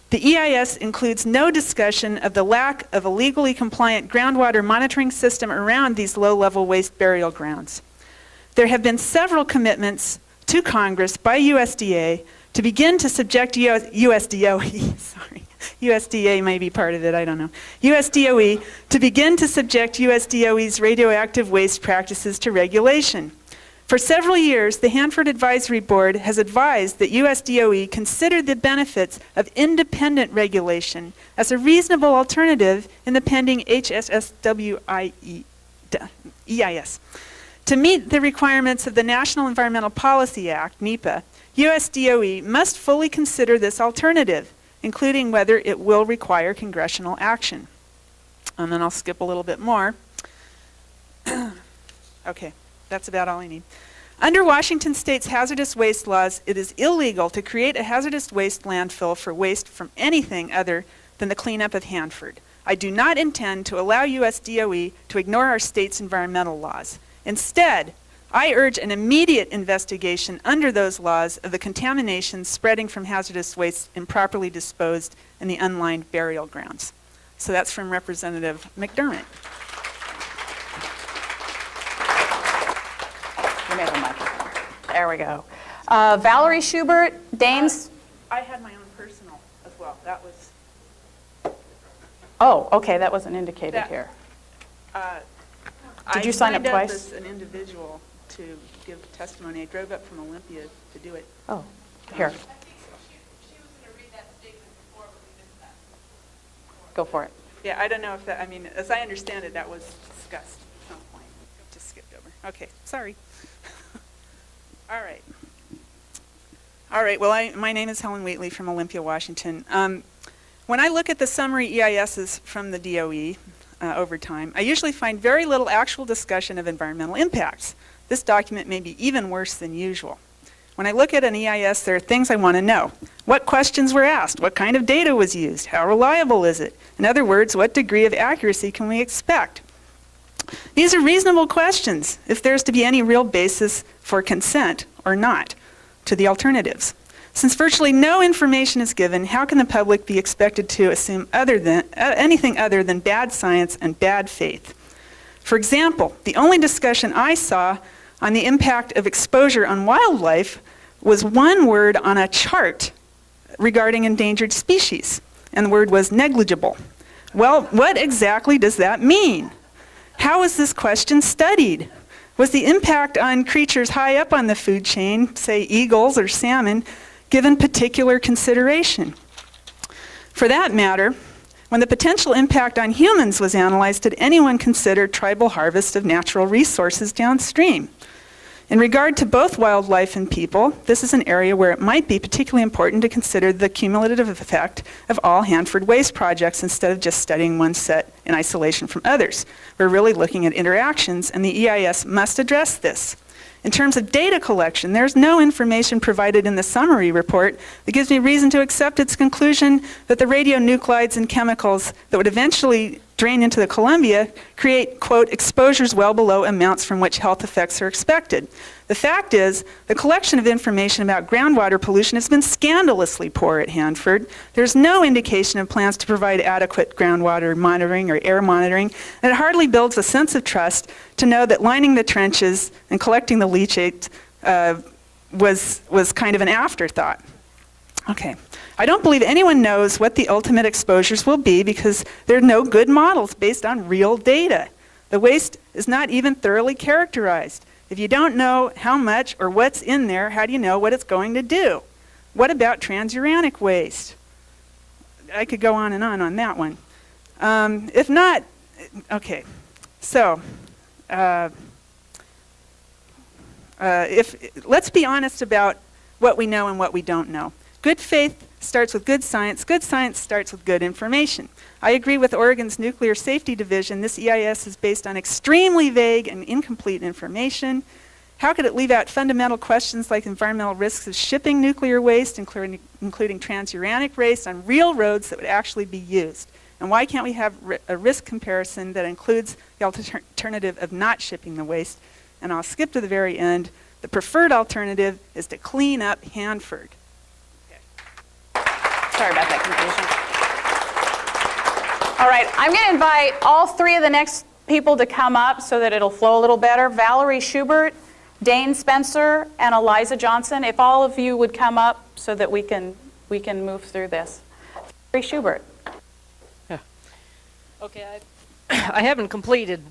[SPEAKER 12] The EIS includes no discussion of the lack of a legally compliant groundwater monitoring system around these low-level waste burial grounds. There have been several commitments to Congress by USDA to begin to subject USDA may be part of it, I don't know. USDOE to begin to subject USDOE's radioactive waste practices to regulation. For several years, the Hanford Advisory Board has advised that USDOE consider the benefits of independent regulation as a reasonable alternative in the pending HSSWIE EIS. To meet the requirements of the National Environmental Policy Act, NEPA, USDOE must fully consider this alternative, including whether it will require congressional action. And then I'll skip a little bit more. Okay. That's about all I need. Under Washington State's hazardous waste laws, it is illegal to create a hazardous waste landfill for waste from anything other than the cleanup of Hanford. I do not intend to allow U.S. DOE to ignore our state's environmental laws. Instead, I urge an immediate investigation under those laws of the contamination spreading from hazardous waste improperly disposed in the unlined burial grounds. So that's from Representative McDermott.
[SPEAKER 1] There we go. Valerie Schubert, Danes.
[SPEAKER 12] I had my own personal as well. That was.
[SPEAKER 1] Oh, okay, that wasn't indicated here. Did you sign up twice?
[SPEAKER 12] I signed up as an individual to give testimony. I drove up from Olympia to do it.
[SPEAKER 1] Oh, here. Go for it.
[SPEAKER 12] Yeah, I don't know if that, I mean, as I understand it, that was discussed at some point. Just skipped over. Okay, sorry. All right. All right, well, my name is Helen Wheatley from Olympia, Washington. When I look at the summary EISs from the DOE over time, I usually find very little actual discussion of environmental impacts. This document may be even worse than usual. When I look at an EIS, there are things I want to know. What questions were asked? What kind of data was used? How reliable is it? In other words, what degree of accuracy can we expect? These are reasonable questions if there's to be any real basis for consent or not to the alternatives. Since virtually no information is given, how can the public be expected to assume anything other than bad science and bad faith? For example, the only discussion I saw on the impact of exposure on wildlife was one word on a chart regarding endangered species, and the word was negligible. Well, what exactly does that mean? How is this question studied? Was the impact on creatures high up on the food chain, say eagles or salmon, given particular consideration? For that matter, when the potential impact on humans was analyzed, did anyone consider tribal harvest of natural resources downstream? In regard to both wildlife and people, this is an area where it might be particularly important to consider the cumulative effect of all Hanford waste projects instead of just studying one set in isolation from others. We're really looking at interactions, and the EIS must address this. In terms of data collection, there's no information provided in the summary report that gives me reason to accept its conclusion that the radionuclides and chemicals that would eventually drain into the Columbia create, quote, exposures well below amounts from which health effects are expected. The fact is, the collection of information about groundwater pollution has been scandalously poor at Hanford. There's no indication of plans to provide adequate groundwater monitoring or air monitoring, and it hardly builds a sense of trust to know that lining the trenches and collecting the leachate was kind of an afterthought. Okay. I don't believe anyone knows what the ultimate exposures will be because there are no good models based on real data. The waste is not even thoroughly characterized. If you don't know how much or what's in there, how do you know what it's going to do? What about transuranic waste? I could go on that one. If not, okay. So, let's be honest about what we know and what we don't know. Good faith starts with good science starts with good information. I agree with Oregon's Nuclear Safety Division. This EIS is based on extremely vague and incomplete information. How could it leave out fundamental questions like environmental risks of shipping nuclear waste, including transuranic waste, on real roads that would actually be used? And why can't we have a risk comparison that includes the alternative of not shipping the waste? And I'll skip to the very end. The preferred alternative is to clean up Hanford.
[SPEAKER 1] Sorry about that confusion. All right, I'm going to invite all three of the next people to come up so that it'll flow a little better. Valerie Schubert, Dane Spencer, and Eliza Johnson. If all of you would come up so that we can move through this. Valerie Schubert.
[SPEAKER 14] Yeah. Okay, I haven't completed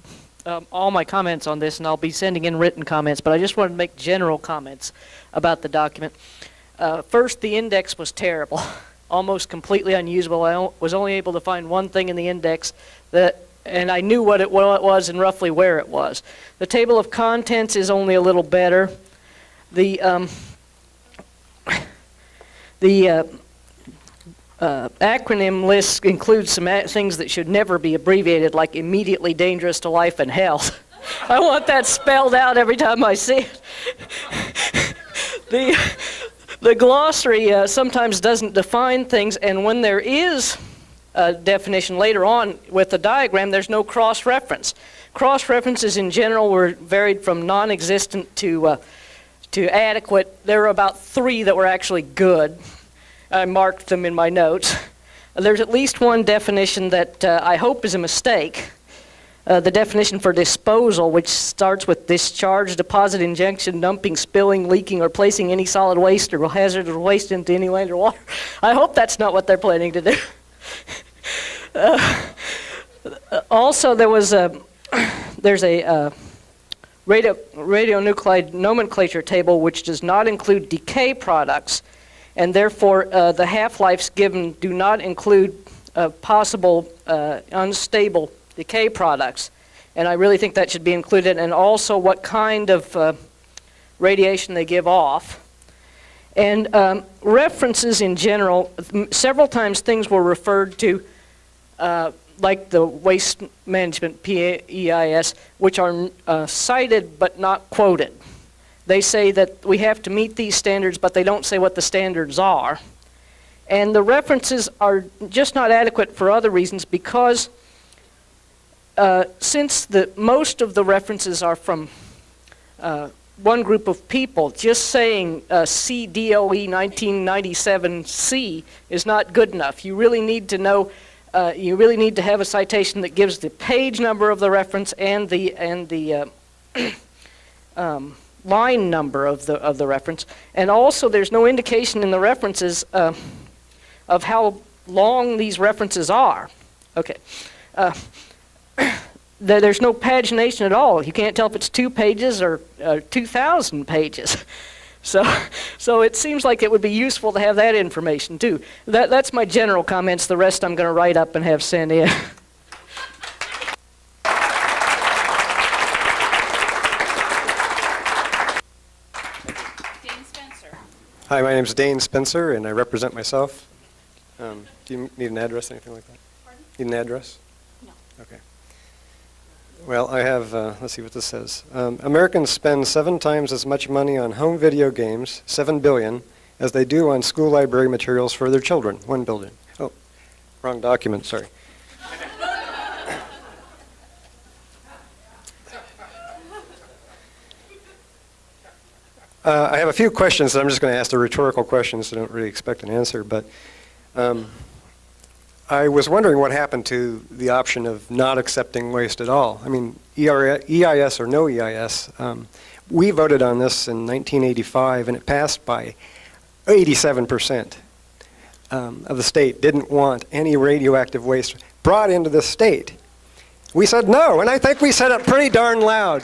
[SPEAKER 14] all my comments on this, and I'll be sending in written comments, but I just wanted to make general comments about the document. First, the index was terrible. Almost completely unusable. I was only able to find one thing in the index and I knew what it was and roughly where it was. The table of contents is only a little better. The acronym list includes some things that should never be abbreviated, like immediately dangerous to life and health. I want that spelled out every time I see it. The glossary sometimes doesn't define things, and when there is a definition later on with the diagram, there's no cross-reference. Cross-references in general were varied from non-existent to adequate. There were about 3 that were actually good. I marked them in my notes. There's at least one definition that I hope is a mistake. The definition for disposal, which starts with discharge, deposit, injection, dumping, spilling, leaking, or placing any solid waste or hazardous waste into any land or water. I hope that's not what they're planning to do. Also, there's a radionuclide nomenclature table which does not include decay products, and therefore the half-lives given do not include possible unstable decay products, and I really think that should be included, and also what kind of radiation they give off. And references in general, several times things were referred to, like the Waste Management PEIS, which are cited but not quoted. They say that we have to meet these standards, but they don't say what the standards are. And the references are just not adequate for other reasons because since most of the references are from one group of people, just saying CDOE 1997C is not good enough. You really need to know, you really need to have a citation that gives the page number of the reference and the line number of the reference. And also there's no indication in the references of how long these references are. Okay. There's no pagination at all. You can't tell if it's 2 pages or 2,000 pages. So it seems like it would be useful to have that information too. That's my general comments. The rest I'm going to write up and have sent in.
[SPEAKER 22] Hi, my name is Dane Spencer, and I represent myself. Do you need an address, anything like that? Pardon? Need an address?
[SPEAKER 1] No.
[SPEAKER 22] Okay. Well, I have, let's see what this says. Americans spend 7 times as much money on home video games, 7 billion, as they do on school library materials for their children, 1 billion. Oh, wrong document, sorry. I have a few questions that I'm just going to ask the rhetorical questions. I don't really expect an answer, but I was wondering what happened to the option of not accepting waste at all. I mean, EIS or no EIS. We voted on this in 1985, and it passed by 87% of the state didn't want any radioactive waste brought into the state. We said no, and I think we said it pretty darn loud.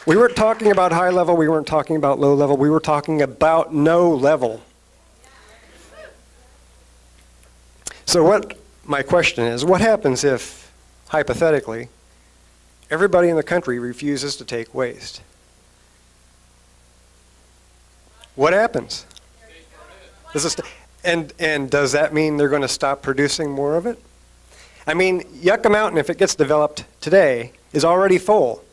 [SPEAKER 22] We weren't talking about high level, we weren't talking about low level, we were talking about no level. So what my question is, what happens if, hypothetically, everybody in the country refuses to take waste? What happens? And does that mean they're going to stop producing more of it? I mean, Yucca Mountain, if it gets developed today, is already full.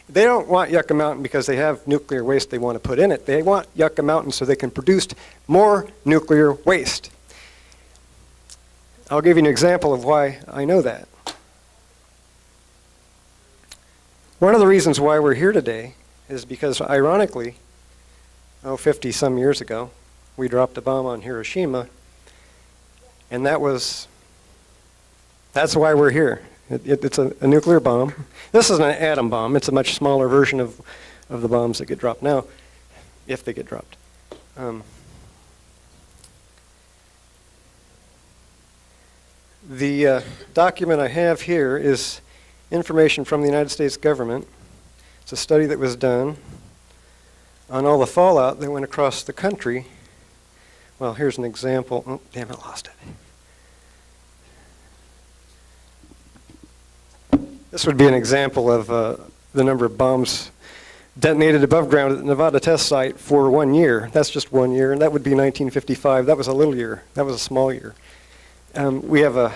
[SPEAKER 22] They don't want Yucca Mountain because they have nuclear waste they want to put in it. They want Yucca Mountain so they can produce more nuclear waste. I'll give you an example of why I know that. One of the reasons why we're here today is because, ironically, 50-some years ago, we dropped a bomb on Hiroshima, and that's why we're here. It's a nuclear bomb. This is an atom bomb. It's a much smaller version of the bombs that get dropped now, if they get dropped. The document I have here is information from the United States government. It's a study that was done on all the fallout that went across the country. Well, here's an example. Oh, damn it, lost it. This would be an example of the number of bombs detonated above ground at the Nevada test site for 1 year. That's just 1 year, and that would be 1955. That was a little year. That was a small year. We have a...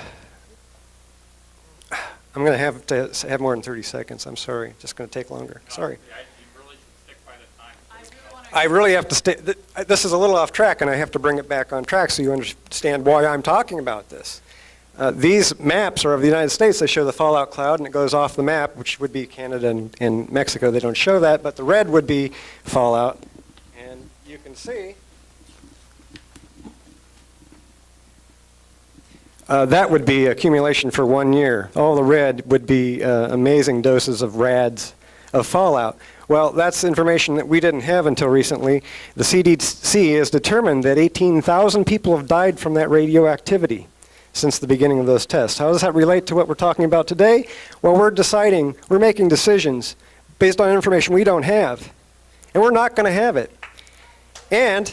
[SPEAKER 22] I'm going to have more than 30 seconds. I'm sorry. It's just going to take longer. Sorry. I really have to stay. This is a little off track, and I have to bring it back on track so you understand why I'm talking about this. These maps are of the United States. They show the fallout cloud, and it goes off the map, which would be Canada and Mexico. They don't show that, but the red would be fallout. And you can see that would be accumulation for 1 year. All the red would be amazing doses of rads of fallout. Well, that's information that we didn't have until recently. The CDC has determined that 18,000 people have died from that radioactivity since the beginning of those tests. How does that relate to what we're talking about today? Well, we're making decisions based on information we don't have, and we're not going to have it. And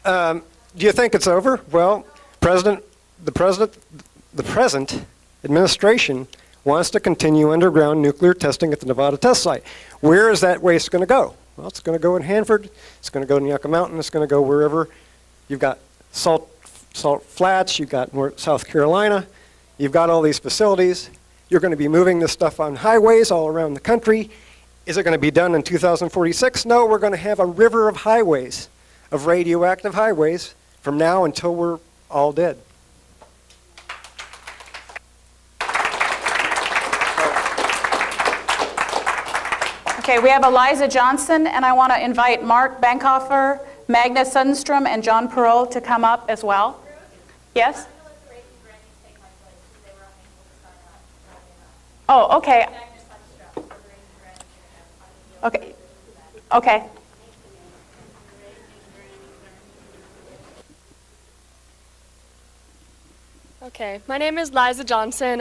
[SPEAKER 22] do you think it's over? Well, the present administration wants to continue underground nuclear testing at the Nevada test site. Where is that waste going to go? Well, it's going to go in Hanford, it's going to go in Yucca Mountain, it's going to go wherever. You've got Salt Flats, you've got South Carolina, you've got all these facilities. You're going to be moving this stuff on highways all around the country. Is it going to be done in 2046? No, we're going to have a river of highways, of radioactive highways, from now until we're all dead.
[SPEAKER 1] Okay, we have Eliza Johnson, and I want to invite Mark Bankhofer, Magna Sundstrom, and John Perot to come up as well. Yes? Oh, okay. Okay. Okay.
[SPEAKER 5] Okay, my name is Liza Johnson.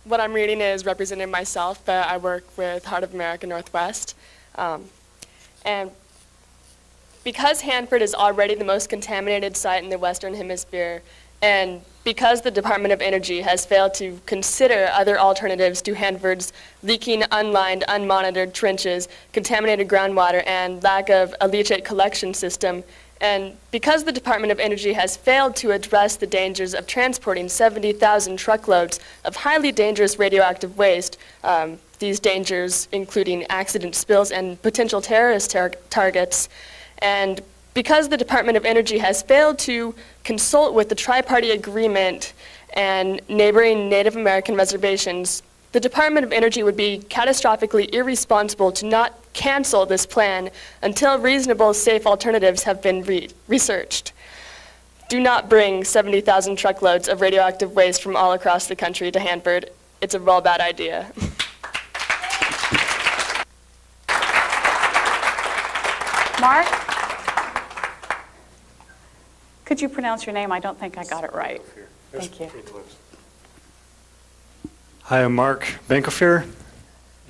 [SPEAKER 5] What I'm reading is representing myself, but I work with Heart of America Northwest. And because Hanford is already the most contaminated site in the Western Hemisphere, and because the Department of Energy has failed to consider other alternatives to Hanford's leaking, unlined, unmonitored trenches, contaminated groundwater, and lack of a leachate collection system, And because the Department of Energy has failed to address the dangers of transporting 70,000 truckloads of highly dangerous radioactive waste, these dangers including accident spills and potential terrorist targets, and because the Department of Energy has failed to consult with the Tri-Party Agreement and neighboring Native American reservations, the Department of Energy would be catastrophically irresponsible to not cancel this plan until reasonable, safe alternatives have been researched. Do not bring 70,000 truckloads of radioactive waste from all across the country to Hanford. It's a real bad idea.
[SPEAKER 1] Mark? Could you pronounce your name? I don't think I got it right. Thank you.
[SPEAKER 2] Hi, I'm Mark Bankofir,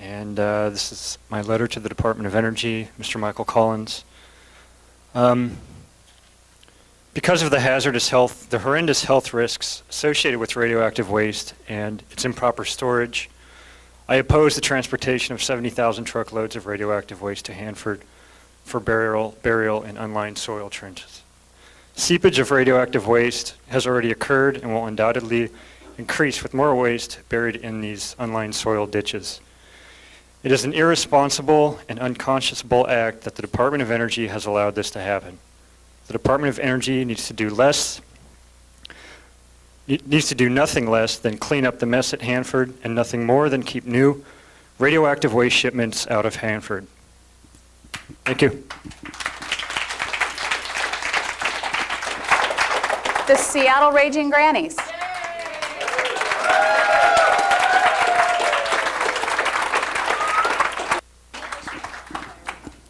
[SPEAKER 2] and this is my letter to the Department of Energy, Mr. Michael Collins. Because of the horrendous health risks associated with radioactive waste and its improper storage, I oppose the transportation of 70,000 truckloads of radioactive waste to Hanford for burial in unlined soil trenches. Seepage of radioactive waste has already occurred and will undoubtedly increase with more waste buried in these unlined soil ditches. It is an irresponsible and unconscionable act that the Department of Energy has allowed this to happen. The Department of Energy needs to do nothing less than clean up the mess at Hanford and nothing more than keep new radioactive waste shipments out of Hanford. Thank you.
[SPEAKER 1] The Seattle Raging Grannies.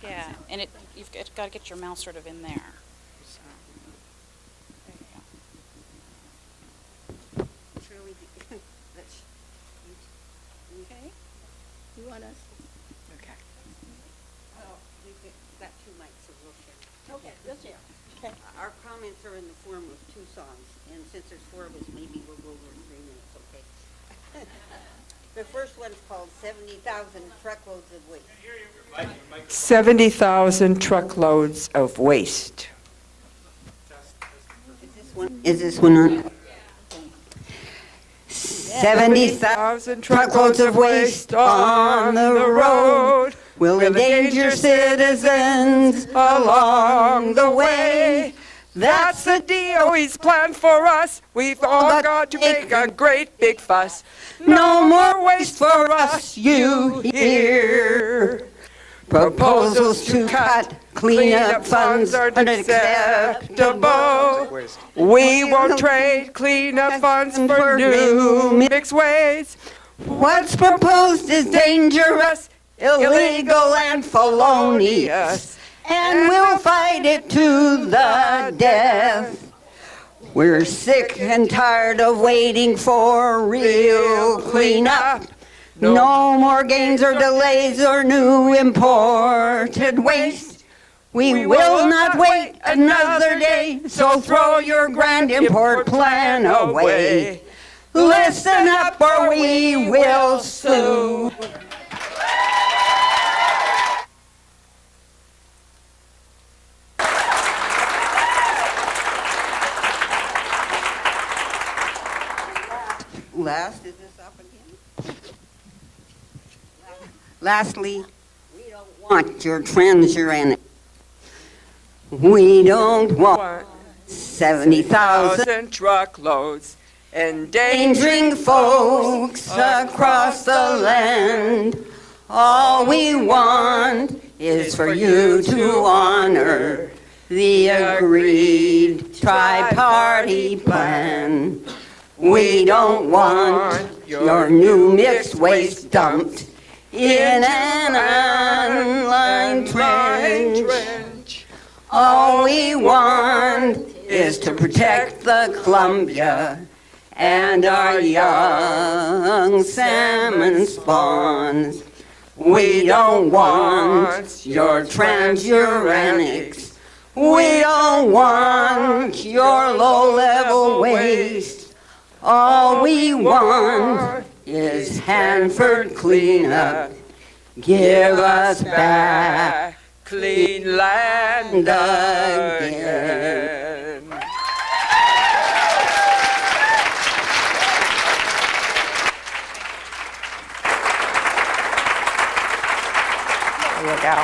[SPEAKER 16] Yeah, and you've got to get your mouse sort of in there. So, there you go.
[SPEAKER 15] Okay. You want us?
[SPEAKER 16] Okay.
[SPEAKER 15] Oh, we've got two mics, so we'll share.
[SPEAKER 16] Okay, we'll share. Okay.
[SPEAKER 15] Our comments are in the form of two songs, and since there's four of us, maybe we'll go over in 3 minutes, okay? The first one's called 70,000 Truckloads of Waste.
[SPEAKER 23] 70,000 truckloads of waste.
[SPEAKER 15] Is this one on? 70,000 truckloads of waste on the road will endanger citizens along the way.
[SPEAKER 23] That's the DOE's plan for us. We've all got to make a great big fuss.
[SPEAKER 15] No more waste for us, you hear. Proposals to cut cleanup funds are unacceptable.
[SPEAKER 23] We won't trade cleanup funds for new mixed waste.
[SPEAKER 15] What's proposed is dangerous, illegal, and felonious, and we'll fight it to the death. We're sick and tired of waiting for real cleanup. No more games or delays or new imported waste. We will not wait another day, so throw your grand import plan away. Listen up or we will sue. Last, is this up again? Lastly, we don't want your transuranic. We don't want 70,000
[SPEAKER 23] truckloads
[SPEAKER 15] endangering folks across the land. All we want is for you to honor the agreed tri-party plan. We don't want your new mixed waste dumped in an unlined trench. All we want is to protect the Columbia and our young salmon spawns. We don't want your transuranics. We don't want your low-level waste. All we want is Hanford cleanup. Give us back
[SPEAKER 23] clean land. and again.
[SPEAKER 1] There you go.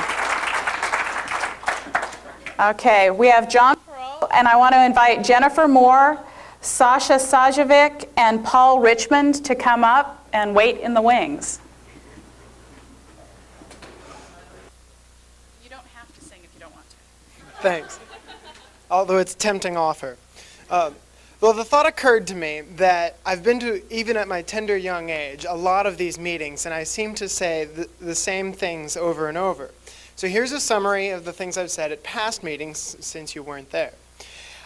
[SPEAKER 1] Okay, we have John Perot, and I want to invite Jennifer Moore, Sasha Sajovic, and Paul Richmond to come up and wait in the wings.
[SPEAKER 6] You don't have to sing if you don't want to.
[SPEAKER 17] Thanks. Although it's a tempting offer. Well, the thought occurred to me that I've been to, even at my tender young age, a lot of these meetings, and I seem to say the same things over and over. So here's a summary of the things I've said at past meetings since you weren't there.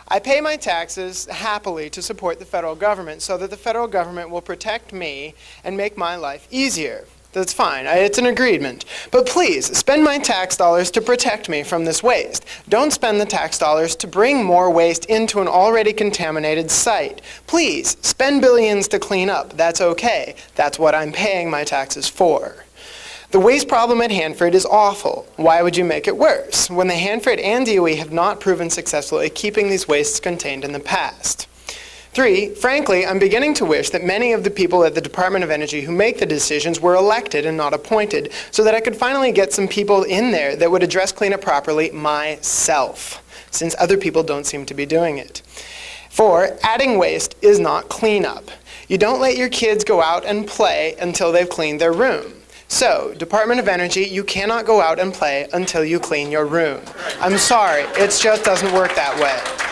[SPEAKER 17] I pay my taxes happily to support the federal government so that the federal government will protect me and make my life easier. That's fine. It's an agreement. But please, spend my tax dollars to protect me from this waste. Don't spend the tax dollars to bring more waste into an already contaminated site. Please, spend billions to clean up. That's okay. That's what I'm paying my taxes for. The waste problem at Hanford is awful. Why would you make it worse when the Hanford and DOE have not proven successful at keeping these wastes contained in the past? 3, frankly, I'm beginning to wish that many of the people at the Department of Energy who make the decisions were elected and not appointed, so that I could finally get some people in there that would address cleanup properly myself, since other people don't seem to be doing it. 4, adding waste is not cleanup. You don't let your kids go out and play until they've cleaned their room. So, Department of Energy, you cannot go out and play until you clean your room. I'm sorry, it just doesn't work that way.